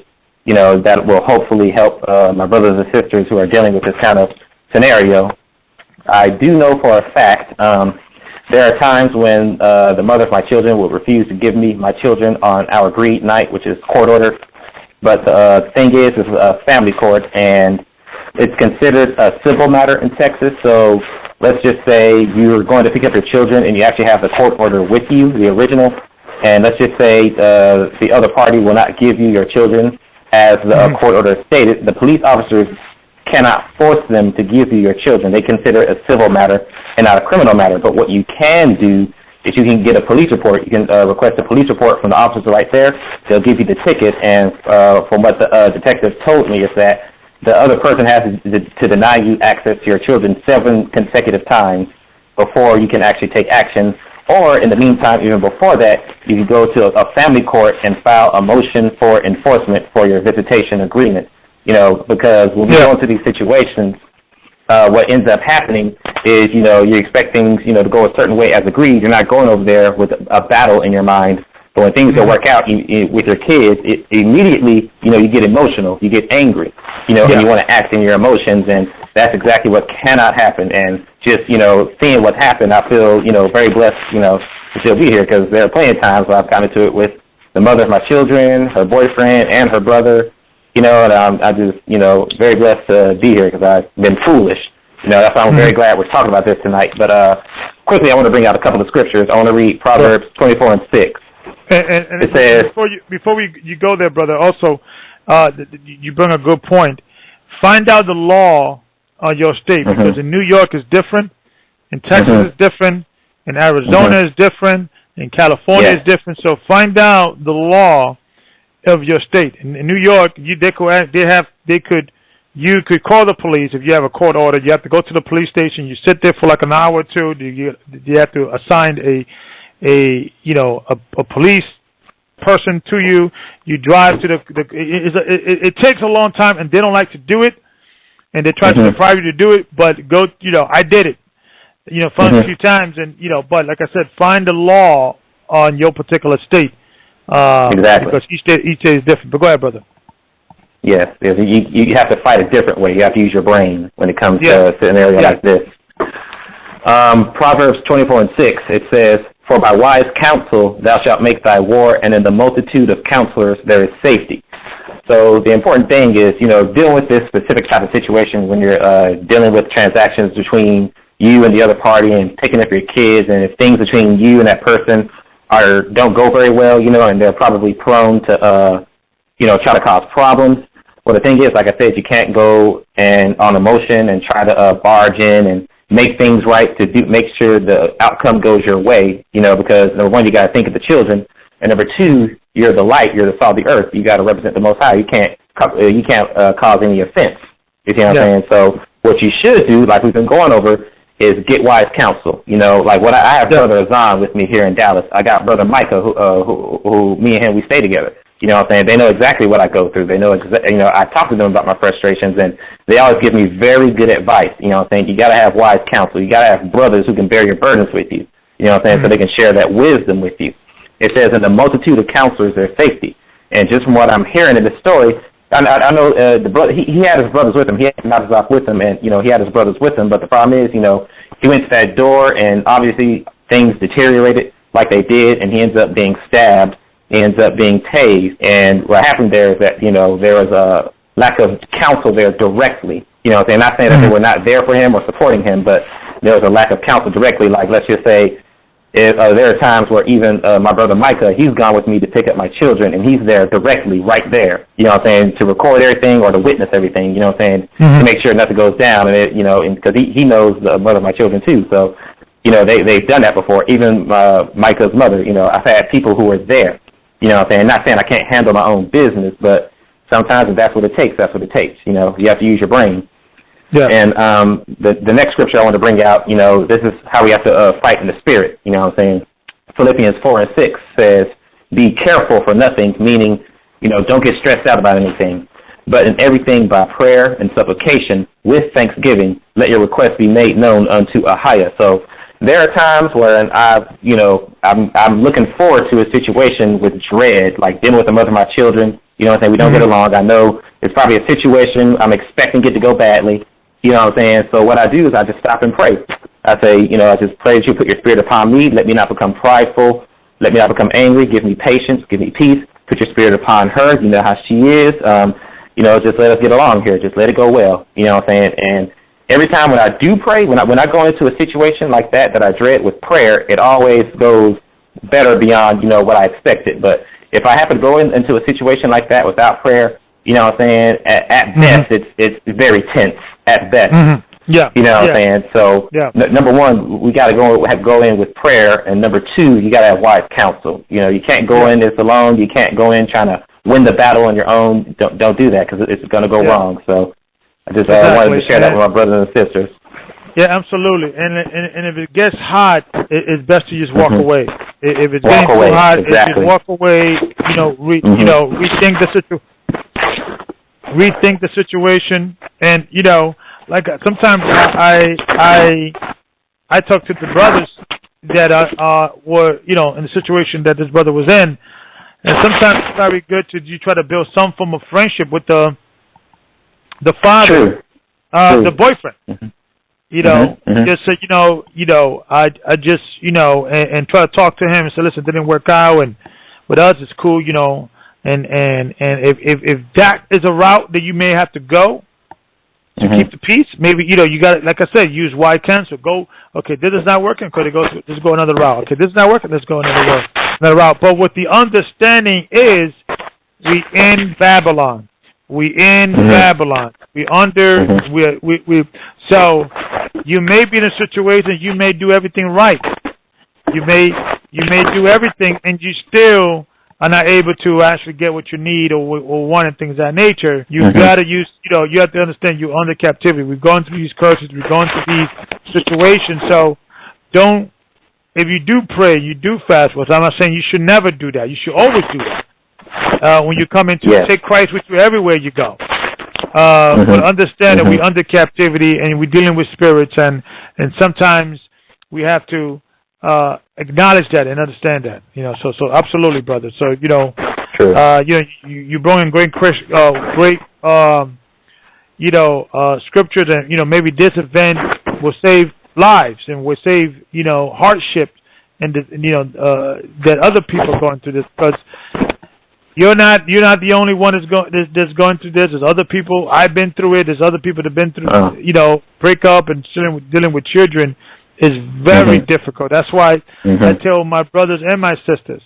that will hopefully help my brothers and sisters who are dealing with this kind of scenario. I do know for a fact there are times when the mother of my children will refuse to give me my children on our agreed night, which is court order. But the thing is, it's a family court, and it's considered a civil matter in Texas. So let's just say you're going to pick up your children, and you actually have the court order with you, the original. And let's just say the other party will not give you your children as the court order stated. The police officers cannot force them to give you your children. They consider it a civil matter and not a criminal matter. But what you can do is you can get a police report. You can request a police report from the officer right there. They'll give you the ticket. And from what the detective told me is that the other person has to deny you access to your children 7 consecutive times before you can actually take action. Or in the meantime, even before that, you can go to a family court and file a motion for enforcement for your visitation agreement. Because when we go into these situations, what ends up happening is, you expect things, to go a certain way as agreed. You're not going over there with a battle in your mind. But when things don't work out with your kids, immediately, you get emotional. You get angry, and you want to act in your emotions. And that's exactly what cannot happen. And just, seeing what happened, I feel, very blessed, to still be here because there are plenty of times where I've come into it with the mother of my children, her boyfriend, and her brother. And I'm just, very blessed to be here because I've been foolish. That's why I'm very glad we're talking about this tonight. But quickly, I want to bring out a couple of scriptures. I want to read Proverbs 24 and 6. And it says, before you go there, brother, also, you bring a good point. Find out the law of your state because in New York is different, in Texas is different, in Arizona is different, in California is different. So find out the law of your state. In New York, they could you could call the police if you have a court order. You have to go to the police station. You sit there for like an hour or two. You have to assign a police person to you. You drive to it takes a long time, and they don't like to do it, and they try to deprive you to do it. But I did it, found a few times, and but like I said, find the law on your particular state. Exactly. Because each state is different. But go ahead, brother. Yes, you have to fight a different way. You have to use your brain when it comes to an area like this. Proverbs 24:6, it says, "For by wise counsel thou shalt make thy war, and in the multitude of counselors there is safety." So the important thing is, dealing with this specific type of situation when you're dealing with transactions between you and the other party and picking up your kids, and if things between you and that person don't go very well, and they're probably prone to, try to cause problems. Well, the thing is, like I said, you can't go on emotion and try to barge in and make things right make sure the outcome goes your way, because number one, you got to think of the children, and number two, you're the light, you're the salt of the earth. You got to represent the Most High. You can't cause any offense. You see what I'm saying? So what you should do, like we've been going over, is get wise counsel. Like what I have Brother Azan with me here in Dallas. I got Brother Micah, who me and him, we stay together. You know what I'm saying? They know exactly what I go through. They know, I talk to them about my frustrations, and they always give me very good advice. You know what I'm saying? You got to have wise counsel. You got to have brothers who can bear your burdens with you. You know what I'm saying? So they can share that wisdom with you. It says, in the multitude of counselors, there's safety. And just from what I'm hearing in the story, I know the brother, he had his brothers with him. He had Nazareth with him, and, he had his brothers with him. But the problem is, he went to that door, and obviously things deteriorated like they did, and he ends up being stabbed. He ends up being tased, and what happened there is that, there was a lack of counsel there directly. You know what I'm saying? Not saying that they were not there for him or supporting him, but there was a lack of counsel directly. Like, let's just say, there are times where even my brother Micah, he's gone with me to pick up my children, and he's there directly, right there, you know what I'm saying, to record everything or to witness everything, you know what I'm saying, to make sure nothing goes down, and and because he knows the mother of my children too, so, they've done that before. Even Micah's mother, I've had people who were there. You know what I'm saying? Not saying I can't handle my own business, but sometimes if that's what it takes, that's what it takes. You have to use your brain. Yeah. And the next scripture I want to bring out, this is how we have to fight in the spirit. You know what I'm saying? Philippians 4:6 says, "Be careful for nothing," meaning, don't get stressed out about anything. "But in everything by prayer and supplication with thanksgiving, let your requests be made known unto Ahia." So there are times when I'm looking forward to a situation with dread, like dealing with the mother of my children. You know what I'm saying? We don't get along. I know it's probably a situation I'm expecting it to go badly. You know what I'm saying? So what I do is I just stop and pray. I say, I just pray that you put your spirit upon me. Let me not become prideful. Let me not become angry. Give me patience. Give me peace. Put your spirit upon her. You know how she is. Just let us get along here. Just let it go well. You know what I'm saying? And every time when I do pray, when I go into a situation like that I dread with prayer, it always goes better beyond, what I expected. But if I happen to go into a situation like that without prayer, you know what I'm saying, at best, it's very tense at best. Yeah. You know what I'm saying? So, number one, we got to go in with prayer, and number two, you got to have wise counsel. You can't go in this alone. You can't go in trying to win the battle on your own. Don't do that, because it's going to go wrong. So I just wanted to share that with my brothers and sisters. Yeah, absolutely. And if it gets hot, it's best to just walk away. If it's getting too hot, just walk away. Rethink the situation, and like sometimes I talk to the brothers that were in the situation that this brother was in, and sometimes it's very good to try to build some form of friendship with the father, the boyfriend. Just say, I just, and try to talk to him and say, listen, it didn't work out, and with us, it's cool, and if that is a route that you may have to go to keep the peace, maybe, you got, like I said, use wise counsel. Go, okay, this is not working, okay, let's go another route. Okay, this is not working, let's go another route. But what the understanding is, we in Babylon. Babylon. So you may be in a situation, you may do everything right. You may do everything, and you still are not able to actually get what you need or want and things of that nature, you gotta use, you have to understand you're under captivity. We've gone through these curses, we've gone through these situations, so if you do pray, you do fast, well, I'm not saying you should never do that. You should always do that. When you come into take Christ with you everywhere you go. But understand that we're under captivity and we're dealing with spirits, and sometimes we have to acknowledge that and understand that. So absolutely, brother. So you bring in great scriptures, and maybe this event will save lives and will save hardship, and that other people are going through this, because you're not the only one that's going through this. There's other people. I've been through it. There's other people that've been through breakup and dealing with children is very difficult. That's why I tell my brothers and my sisters,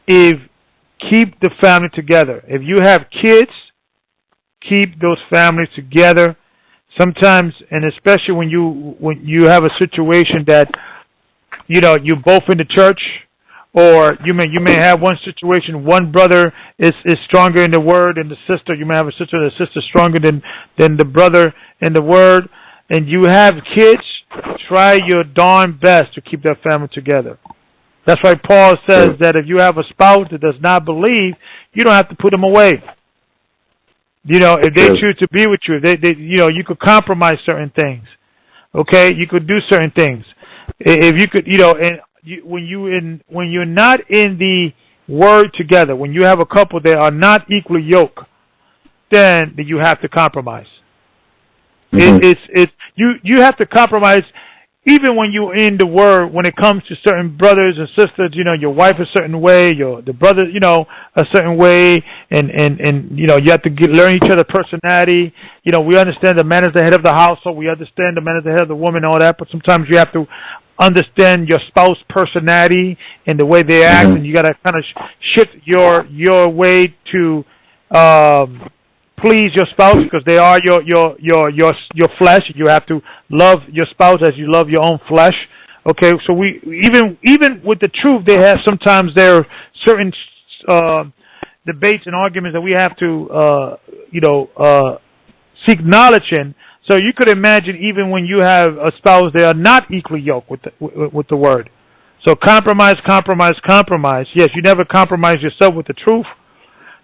keep the family together. If you have kids, keep those families together. Sometimes, and especially when you have a situation that you're both in the church, or you may have one situation, one brother is stronger in the word than the sister. You may have a sister stronger than the brother in the word, and you have kids. Try your darn best to keep that family together. That's why Paul says that if you have a spouse that does not believe, you don't have to put them away. If they choose to be with you, you could compromise certain things. Okay, you could do certain things. If you could, when you're not in the word together, when you have a couple that are not equally yoked, then you have to compromise. You have to compromise. Even when you're in the word, when it comes to certain brothers and sisters, your wife a certain way, the brother, a certain way, and you have to learn each other's personality. We understand the man is the head of the household. We understand the man is the head of the woman, all that. But sometimes you have to understand your spouse's personality and the way they act, and you got to kind of shift your way to please your spouse, because they are your flesh. You have to love your spouse as you love your own flesh. Okay, so we even with the truth, sometimes there are certain debates and arguments that we have to seek knowledge in. So you could imagine, even when you have a spouse, they are not equally yoked with the word. So compromise. Yes, you never compromise yourself with the truth.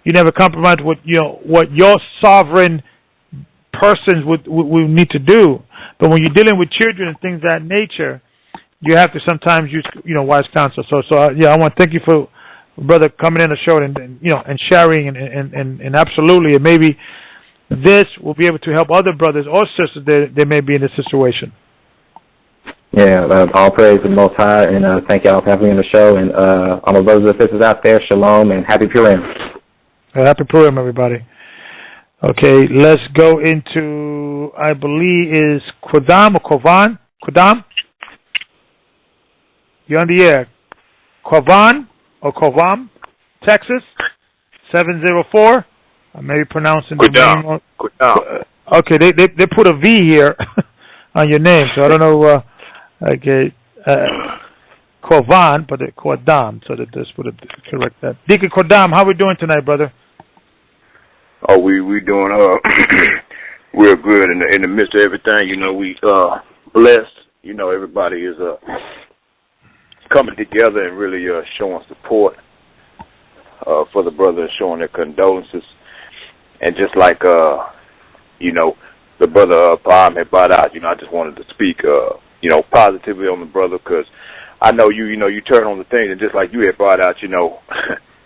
You never compromise what your sovereign persons would need to do. But when you're dealing with children and things of that nature, you have to sometimes use wise counsel. So I want to thank you for brother coming in the show and sharing and absolutely, and maybe this will be able to help other brothers or sisters that may be in this situation. Yeah, all praise to the Most High, and thank y'all for having me on the show. And all my brothers and sisters out there, shalom and happy Purim. Happy Purim, everybody. Okay, let's go into, I believe, is Kodam or Kovan? Kodam? You're on the air. Kovan or Kovam, Texas, 704. I may be pronouncing the name. Kodam. Okay, they put a V here on your name, so I don't know. Okay, Kovan, but Kodam, so that just put it correct that. Deacon Kodam, how we doing tonight, brother? Oh, we doing real good in the midst of everything. We blessed. Everybody is coming together and really showing support for the brothers, showing their condolences, and just like the brother Palm had brought out. I just wanted to speak positively on the brother, because I know you turn on the things, and just like you had brought out,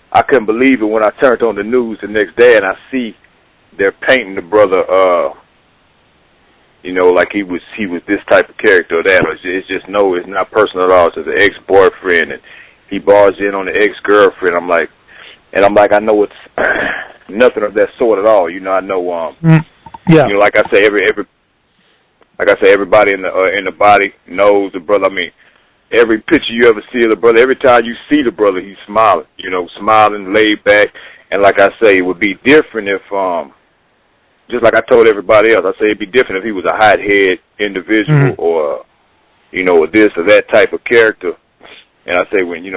I couldn't believe it when I turned on the news the next day and I see they're painting the brother, like he was this type of character or that. It's just it's not personal at all. It's just an ex-boyfriend, and he barged in on the ex-girlfriend. I'm like, I know it's nothing of that sort at all. I know, like I say, everybody in the body knows the brother. I mean, every picture you ever see of the brother, every time you see the brother, he's smiling, smiling, laid back. And like I say, it would be different if, just like I told everybody else, I say it'd be different if he was a hothead individual or, this or that type of character. And I say when you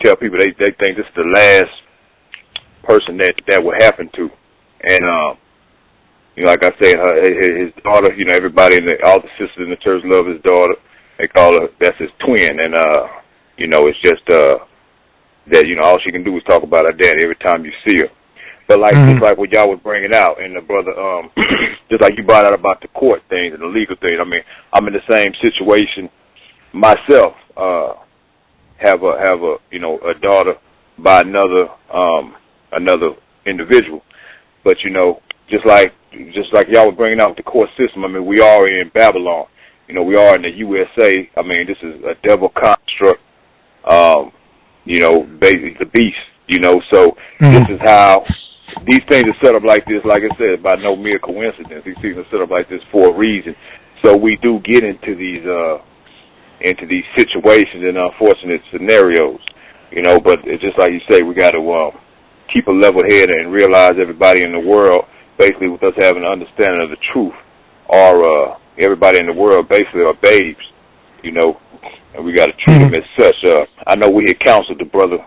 tell people they think this is the last person that will happen to, and like I say, his daughter, everybody all the sisters in the church love his daughter. They call her, that's his twin, and it's just that all she can do is talk about her dad every time you see her. But just like what y'all was bringing out, and the brother, just like you brought out about the court things and the legal things. I mean, I'm in the same situation myself. Have a daughter by another individual, but just like y'all were bringing out the court system. I mean, we are in Babylon. We are in the USA. I mean, this is a devil construct. Basically the beast. So this is how these things are set up like this. Like I said, by no mere coincidence. These things are set up like this for a reason. So we do get into these situations and unfortunate scenarios. But it's just like you say, we got to keep a level head and realize everybody in the world, basically with us having an understanding of the truth, or everybody in the world basically are babes, and we got to treat them as such. I know we had counseled the brother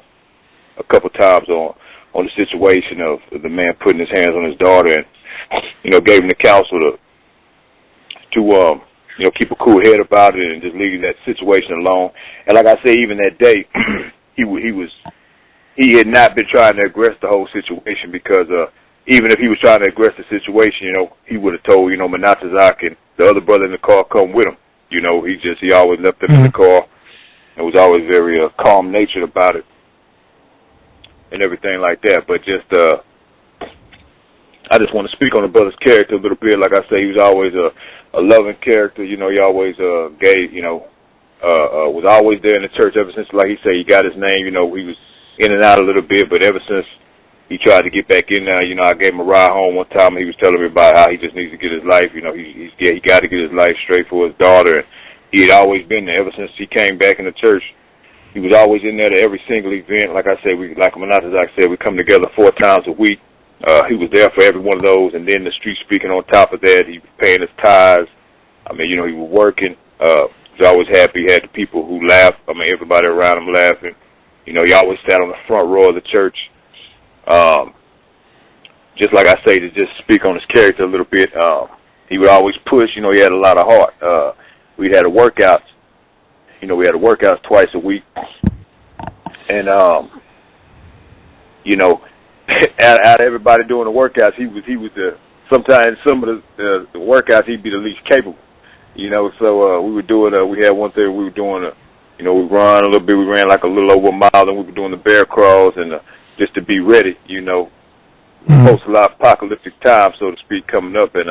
a couple times on the situation of the man putting his hands on his daughter, and gave him the counsel to keep a cool head about it and just leave that situation alone. And like I say, even that day, he had not been trying to aggress the whole situation, because even if he was trying to aggress the situation, he would have told Menatazak and the other brother in the car come with him. He always left them in the car and was always very calm natured about it and everything like that. But I just want to speak on the brother's character a little bit. Like I say, he was always a loving character. He always gave, was always there in the church ever since, like he said, he got his name. He was in and out a little bit, but ever since he tried to get back in there, I gave him a ride home one time. He was telling me about how he just needs to get his life. He got to get his life straight for his daughter. And he had always been there ever since he came back in the church. He was always in there to every single event. Like I said, like Menatazak said, we come together 4 times a week. He was there for every one of those, and then the street speaking on top of that. He was paying his tithes. I mean, he was working. He was always happy. He had the people who laughed. I mean, everybody around him laughing. He always sat on the front row of the church. Just like I say, to just speak on his character a little bit, he would always push. He had a lot of heart. We had workouts. We had workouts twice a week. And, out of everybody doing the workouts, he was sometimes some of the workouts he'd be the least capable. So we were doing, we had one thing we were doing, we run a little bit, we ran like a little over a mile, and we were doing the bear crawls, and just to be ready, post-apocalyptic time, so to speak, coming up, and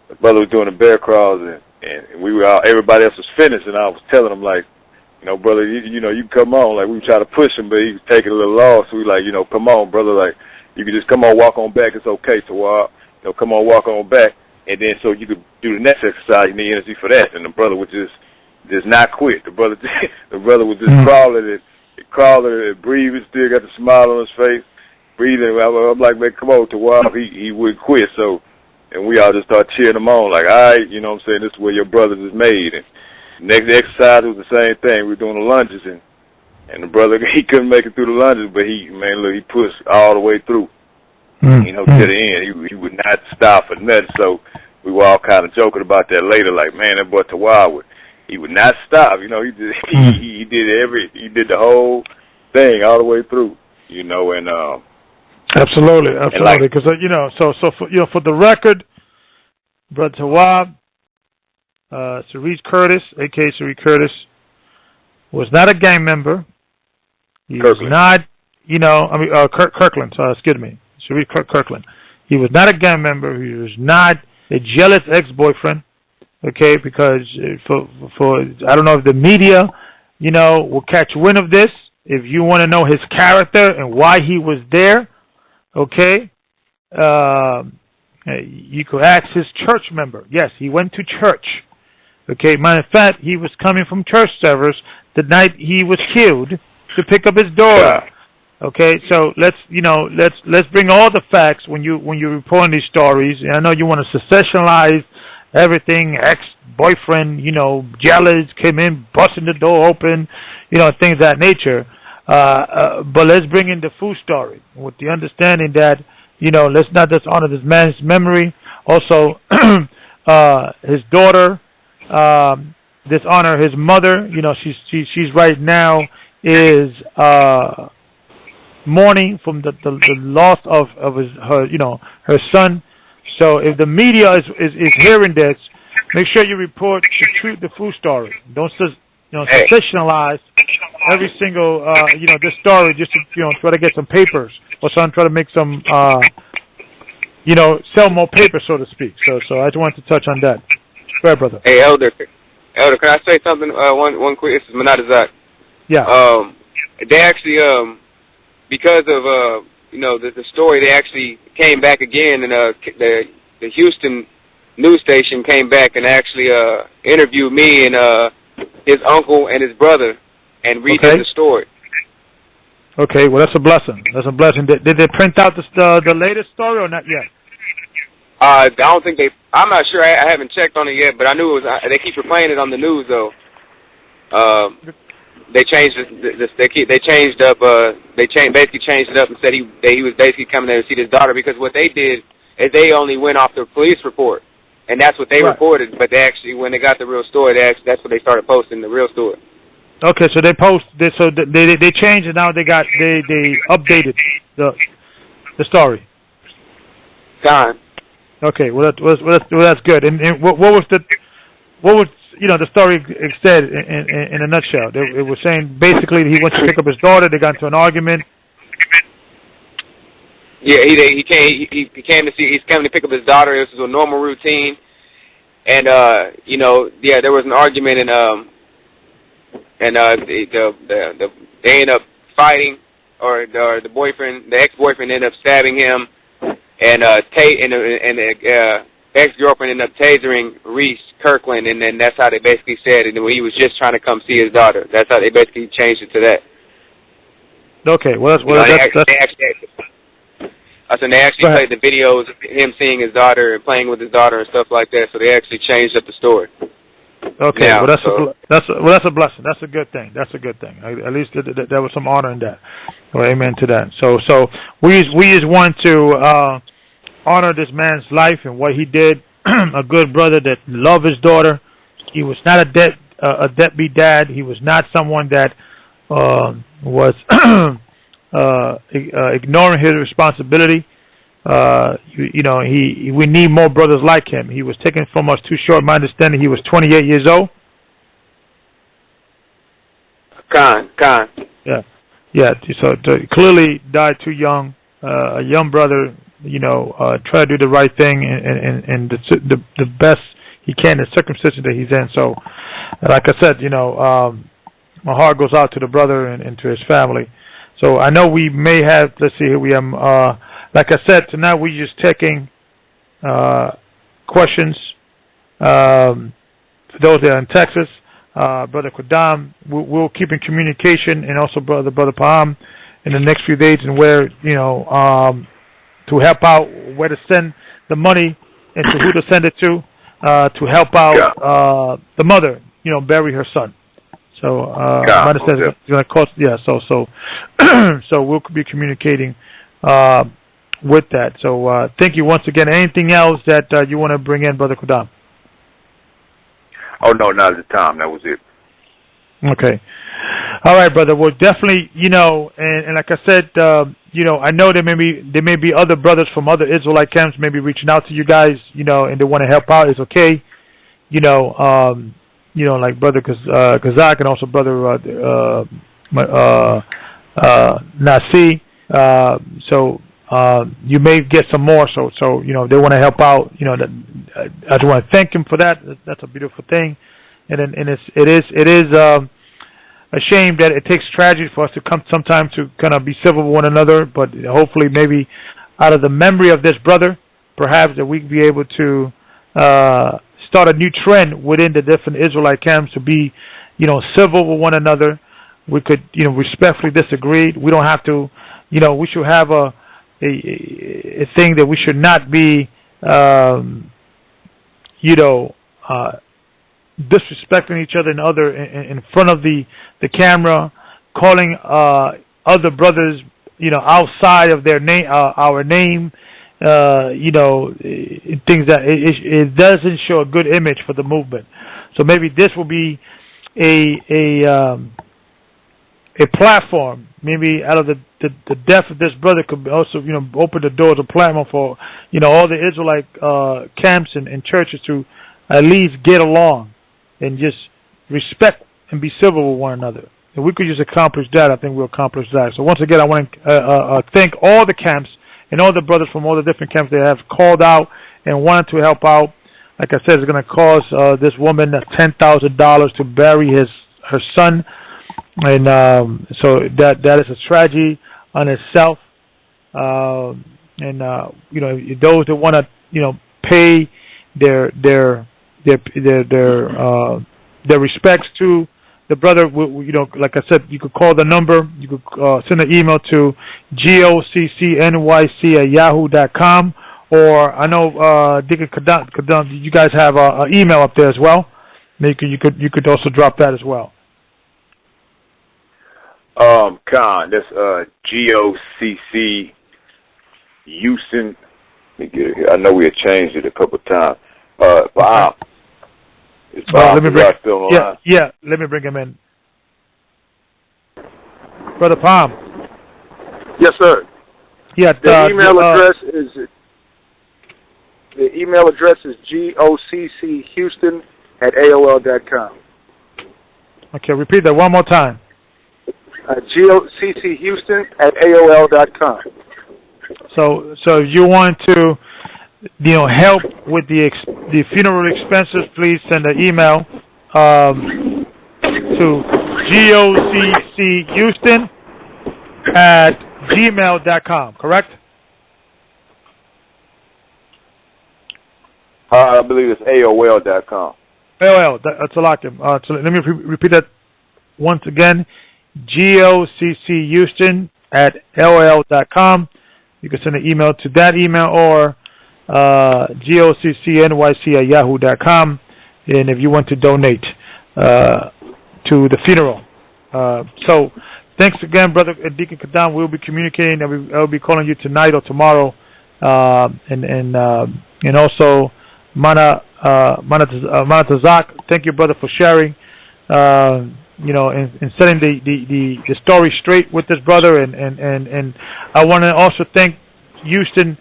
the brother was doing the bear crawls, and we were everybody else was finished, and I was telling him, like, brother, you come on, like, we were trying to push him, but he was taking a little off, so we like, come on, brother, like, you can just come on, walk on back, it's okay, so come on, walk on back, and then so you could do the next exercise, you need energy for that, and the brother would just not quit. The brother was just crawling and breathing, still got the smile on his face, breathing. I'm like, man, come on, to while he wouldn't quit. So, and we all just start cheering him on, like, all right, I'm saying, this is where your brothers is made. And next exercise was the same thing. We were doing the lunges, and the brother, he couldn't make it through the lunges, but he pushed all the way through, to the end. He would not stop for nothing. So we were all kind of joking about that later, like, man, that boy Tawad he would not stop. He did the whole thing all the way through. And absolutely, because for the record, Brother Tawab, Cerise Curtis, aka Cerise Curtis, was not a gang member. He Kirkland. was not, Kirkland. Excuse me, Cerise Kirkland. He was not a gang member. He was not a jealous ex-boyfriend. Okay, because for I don't know if the media, will catch wind of this. If you want to know his character and why he was there, okay, you could ask his church member. Yes, he went to church. Okay, matter of fact, he was coming from church service the night he was killed to pick up his daughter. Okay, so let's bring all the facts when you're reporting these stories. And I know you want to sensationalize everything, ex-boyfriend, jealous, came in, busting the door open, things of that nature. But let's bring in the full story with the understanding that, let's not just honor this man's memory. Also, his daughter, dishonor his mother. She's right now is mourning from the loss of her son. So if the media is hearing this, make sure you report the full story. Don't just sensationalize every single this story just to try to get some papers or try to make some sell more papers, so to speak. So I just wanted to touch on that. Go ahead, brother. Hey, Elder, can I say something? One quick. This is Manatazak. Yeah. They actually because of the story, they actually came back again, and the Houston news station came back and actually interviewed me and his uncle and his brother and redid the story. Okay, well, that's a blessing. That's a blessing. Did they print out the latest story or not yet? I don't think I'm not sure. I haven't checked on it yet, but I knew it was. They keep replaying it on the news, though. They changed They changed up. Basically changed it up and said he was basically coming there to see his daughter, because what they did is they only went off the police report, and that's what they reported. But they actually, when they got the real story, that's what they started posting, the real story. Okay, so they changed it now. They updated the story. Time. Okay, well that's good. And what was the story said in a nutshell? It was saying basically he went to pick up his daughter. They got into an argument. Yeah, he came to see. He's coming to pick up his daughter. This was a normal routine, and there was an argument, and they ended up fighting, or the ex-boyfriend ended up stabbing him, and the ex-girlfriend ended up tasering Reese Kirkland, and then that's how they basically said it. And he was just trying to come see his daughter. That's how they basically changed it to that. Okay, well they actually played the videos of him seeing his daughter and playing with his daughter and stuff like that. So they actually changed up the story. Okay, now, that's a blessing. That's a good thing. At least there was some honor in that. Well, amen to that. So we just want to honor this man's life and what he did. A good brother that loved his daughter. He was not a deadbeat dad. He was not someone that was ignoring his responsibility. We need more brothers like him. He was taken from us too short. My understanding, he was 28 years old. Con. Yeah. So clearly died too young. A young brother, try to do the right thing and the best he can in the circumstances that he's in. So, like I said, my heart goes out to the brother and to his family. So I know we may have. Let's see here. We have. Like I said, tonight we're just taking questions for those that are in Texas. Brother Qadam, we'll keep in communication, and also Brother Paham in the next few days, and where to help out, where to send the money and to who to send it to help out the mother, bury her son. So my understanding is going to cost. Yeah. So we'll be communicating with that. So thank you once again. Anything else that you want to bring in, Brother Qadam? Oh, no, not at the time. That was it. Okay. All right, brother. Well, definitely, and like I said, I know there may be other brothers from other Israelite camps maybe reaching out to you guys, and they want to help out. It's okay. Like Brother Gocc and also Brother Nasi. So you may get some more. So they want to help out. I just want to thank him for that. That's a beautiful thing, and it is a shame that it takes tragedy for us to come sometime to kind of be civil with one another. But hopefully, maybe out of the memory of this brother, perhaps that we can be able to start a new trend within the different Israelite camps to be, civil with one another. We could, respectfully disagree. We don't have to, we should have a thing that we should not be, disrespecting each other in front of the camera, calling other brothers, outside of their name, our name, things that it doesn't show a good image for the movement. So maybe this will be a platform. Maybe out of the death of this brother could also open the doors, a platform for all the Israelite camps and churches to at least get along and just respect and be civil with one another. If we could just accomplish that, I think we'll accomplish that. So once again, I want to thank all the camps and all the brothers from all the different camps that have called out and wanted to help out. Like I said, it's going to cost this woman $10,000 to bury her son, and so that is a tragedy on itself. And those that want to pay their respects to the brother, like I said, you could call the number. You could send an email to goccnyc@yahoo.com, or I know Deacon Kadam, you guys have an email up there as well. You could also drop that as well. Con, that's GOCC Houston. Let me get it here. I know we had changed it a couple of times. Bob. Let me bring. Let me bring him in. Brother Palm. Yes, sir. Yeah. The email address is gocchouston@aol.com. Okay, repeat that one more time. gocchouston@aol.com. So if you want to, help with the funeral expenses, please send an email to gocchouston@gmail.com. Correct? I believe it's AOL.com. AOL. That's a lot. So let me repeat that once again. gocchouston@aol.com. You can send an email to that email, or goccnyc@yahoo.com. And if you want to donate to the funeral. So thanks again, Brother Deacon Kadam. We'll be communicating, and I'll be calling you tonight or tomorrow. And also Mana Tazak, thank you, brother, for sharing. And setting the story straight with this brother, and I want to also thank Houston,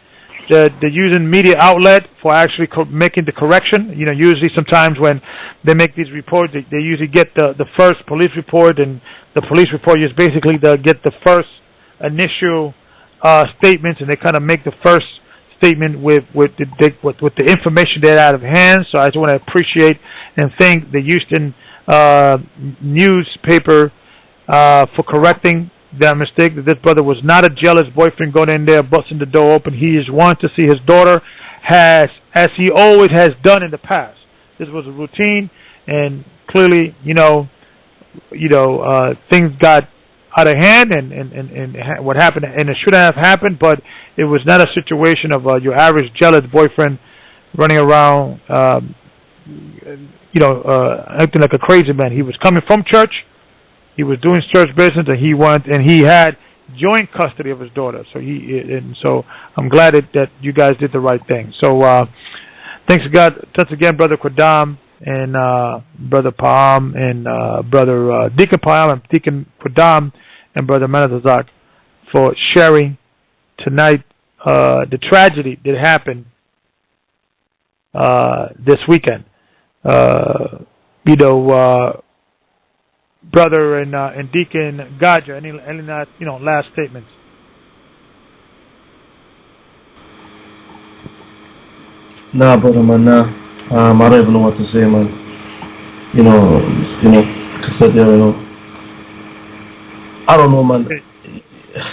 the Houston media outlet, for actually making the correction. Usually sometimes when they make these reports, they usually get the first police report, and the police report is basically they get the first initial statements, and they kind of make the first statement with the information they had out of hand. So I just want to appreciate and thank the Houston newspaper for correcting that mistake, that this brother was not a jealous boyfriend going in there busting the door open. He just wanted to see his daughter as he always has done in the past. This was a routine, and clearly things got out of hand, and what happened, and it shouldn't have happened, but it was not a situation of your average jealous boyfriend running around acting like a crazy man. He was coming from church. He was doing church business, and he had joint custody of his daughter. So so I'm glad that you guys did the right thing. So thanks again, Brother Qadam, and Brother Palm, and Brother Deacon Palm, and Deacon Qadam, and Brother Manatazak for sharing tonight the tragedy that happened this weekend. Brother and Deacon Gocc, any last statements? Nah, brother, man, nah. I don't even know what to say, man. I don't know, man.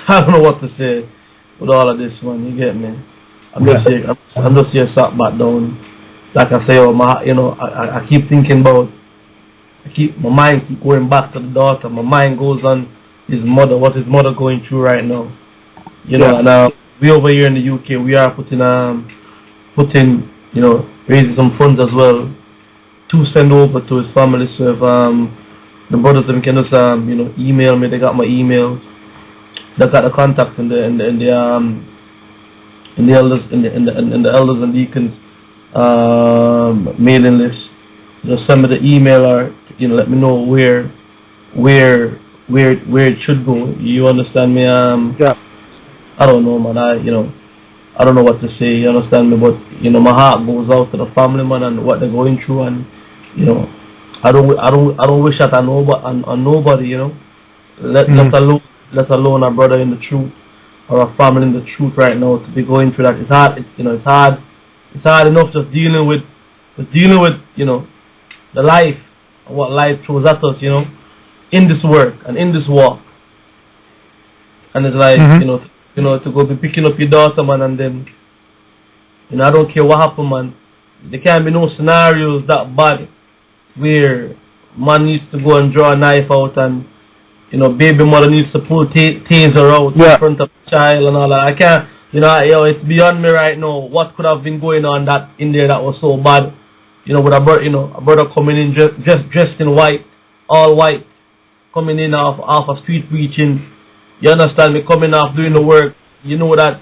I don't know what to say with all of this, man. You get me? I'm just here, sat back down. Like I say, I keep thinking about. My mind keep going back to the daughter. My mind goes on his mother. What his mother going through right now? And we over here in the UK, we are putting raising some funds as well to send over to his family. So if the brothers them can just email me. They got my emails. They got the contact in the elders in the elders and deacons mailing list. Just send me the email or let me know where it should go. You understand me? Yeah. I don't know, man. I don't know what to say. You understand me? But my heart goes out to the family, man, and what they're going through, and I don't wish that on nobody. Let alone a brother in the truth or a family in the truth right now to be going through that. It's hard. It's hard enough just dealing with the life and what life throws at us. In this work and in this walk, and it's like to go be picking up your daughter, man, and then I don't care what happened, man. There can't be no scenarios that bad where man needs to go and draw a knife out and baby mother needs to pull taser out in front of the child and all that. I can't, it's beyond me right now. What could have been going on that in there that was so bad? With a brother coming in just dressed in white, all white, coming in off a street preaching. You understand me? Coming off doing the work. You know that.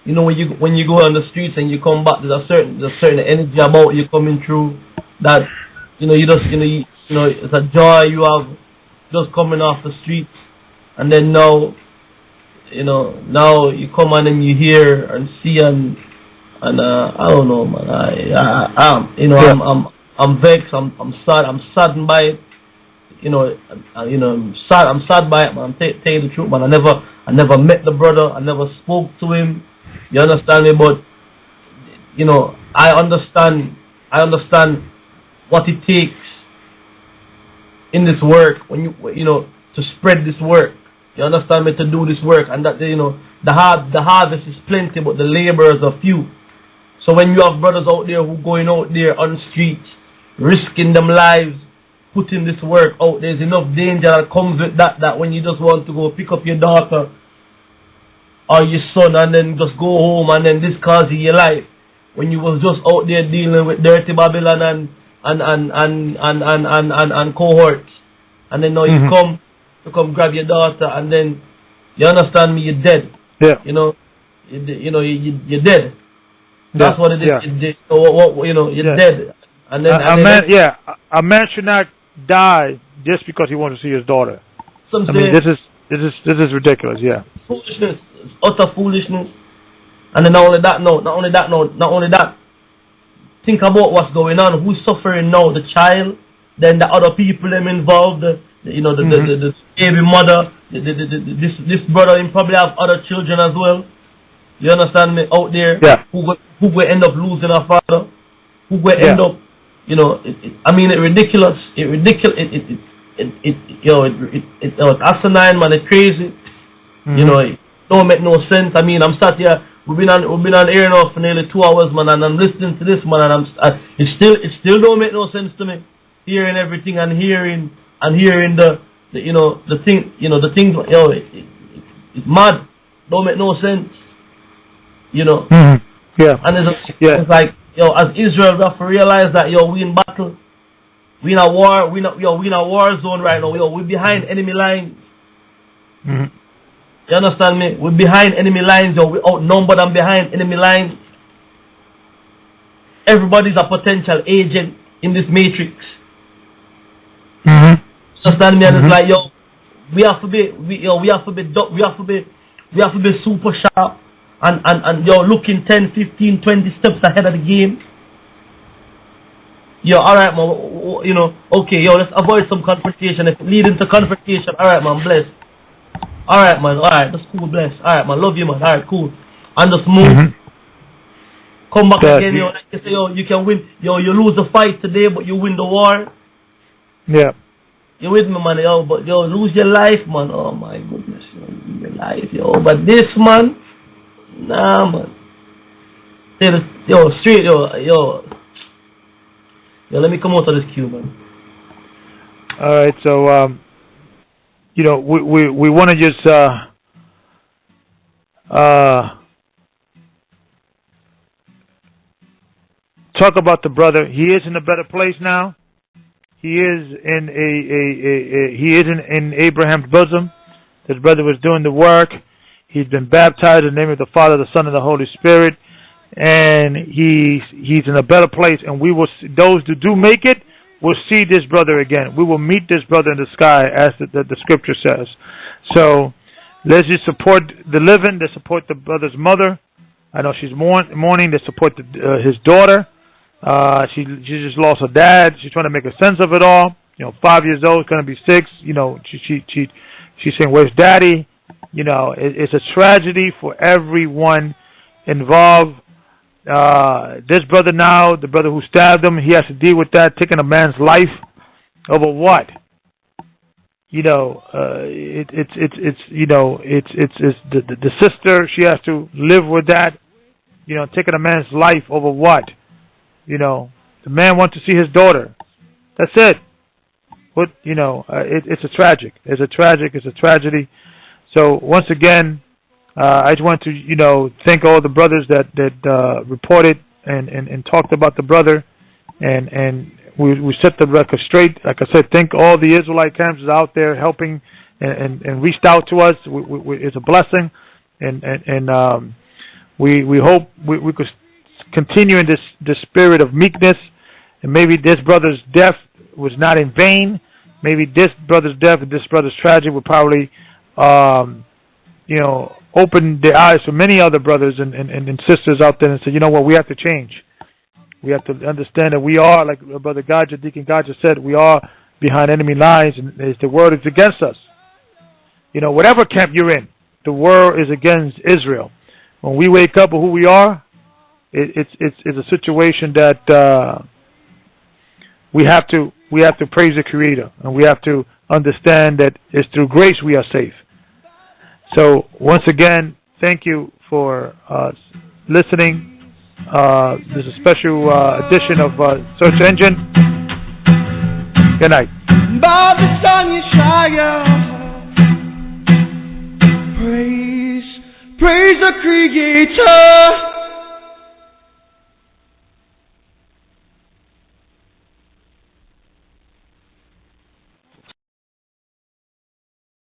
When you go on the streets and you come back, there's a certain energy about you coming through. That you just it's a joy you have just coming off the streets. And then now you come on and you hear and see and I don't know, man. I'm vexed. I'm sad. I'm saddened by it. I'm sad by it, man. I'm telling you the truth, man. I never met the brother. I never spoke to him. You understand me? But I understand what it takes in this work when to spread this work. You understand me? To do this work, and that the harvest is plenty, but the laborers are few. So when you have brothers out there who going out there on the streets, risking them lives, putting this work out, there's enough danger that comes with that when you just want to go pick up your daughter or your son and then just go home and then this causes your life when you was just out there dealing with dirty Babylon and cohorts, and then now you come grab your daughter and then you understand me, you're dead. Yeah. You're dead. That's what it is. Yeah. You're dead. And then a man should not die just because he wants to see his daughter. I mean, this is ridiculous. Yeah. Foolishness. It's utter foolishness. And then not only that. Think about what's going on. Who's suffering now? The child. Then the other people them involved. The baby mother. This brother him probably have other children as well. You understand me? Out there. Yeah. Who will end up losing a father? Who will end up? It's ridiculous. It's asinine, man. It's crazy. It don't make no sense. I mean, I'm sat here. We've been on air now for nearly 2 hours, man, and I'm listening to this, man, and it still don't make no sense to me. Hearing everything and hearing the things. It's mad. Don't make no sense. Yeah. And it's like. As Israel, we have to realize that, we in battle. We in a war. We in a war zone right now. We're behind enemy lines. You understand me? We're behind enemy lines. We're outnumbered and behind enemy lines. Everybody's a potential agent in this matrix. Understand me? And it's like, we have to be super sharp. And you're looking 10, 15, 20 steps ahead of the game. Alright, man, okay, let's avoid some confrontation. If it leads into confrontation, alright, man, bless. Alright, man, alright, that's cool, bless. Alright, man, love you, man, alright, cool. And just move. Come back again, like you say, you can win. You lose the fight today, but you win the war. Yeah. You with me, man, but lose your life, man. Oh, my goodness, lose your life, But this, man, nah, man. Straight, let me come out of this queue, man. All right, so we want to just talk about the brother. He is in a better place now. he is in Abraham's bosom. This brother was doing the work. He's been baptized in the name of the Father, the Son, and the Holy Spirit, and he's in a better place. And we will see, those who do make it will see this brother again. We will meet this brother in the sky, as the scripture says. So let's just support the living. Let's support the brother's mother. I know she's mourning. Let's support his daughter. She just lost her dad. She's trying to make a sense of it all. 5 years old, going to be 6. She's saying, "Where's Daddy?" It's a tragedy for everyone involved. This brother now, the brother who stabbed him, he has to deal with that, taking a man's life over what? It's the sister. She has to live with that. Taking a man's life over what? The man wants to see his daughter. That's it. What it's a tragic. It's a tragedy. So once again, I just want to thank all the brothers that reported and talked about the brother, and we set the record straight. Like I said, thank all the Israelite camps out there helping and reached out to us. It's a blessing, and we hope we could continue in this spirit of meekness, and maybe this brother's death was not in vain. Maybe this brother's death and this brother's tragedy would probably open the eyes for many other brothers and sisters out there and say, we have to change. We have to understand that we are, like Brother Gocc, Deacon Gocc said, we are behind enemy lines, and the world is against us. Whatever camp you're in, the world is against Israel. When we wake up with who we are, it's a situation that we have to praise the Creator, and we have to understand that it's through grace we are safe. So once again, thank you for listening. This is a special edition of Search Engine. Good night. By the sun you shine, praise the Creator.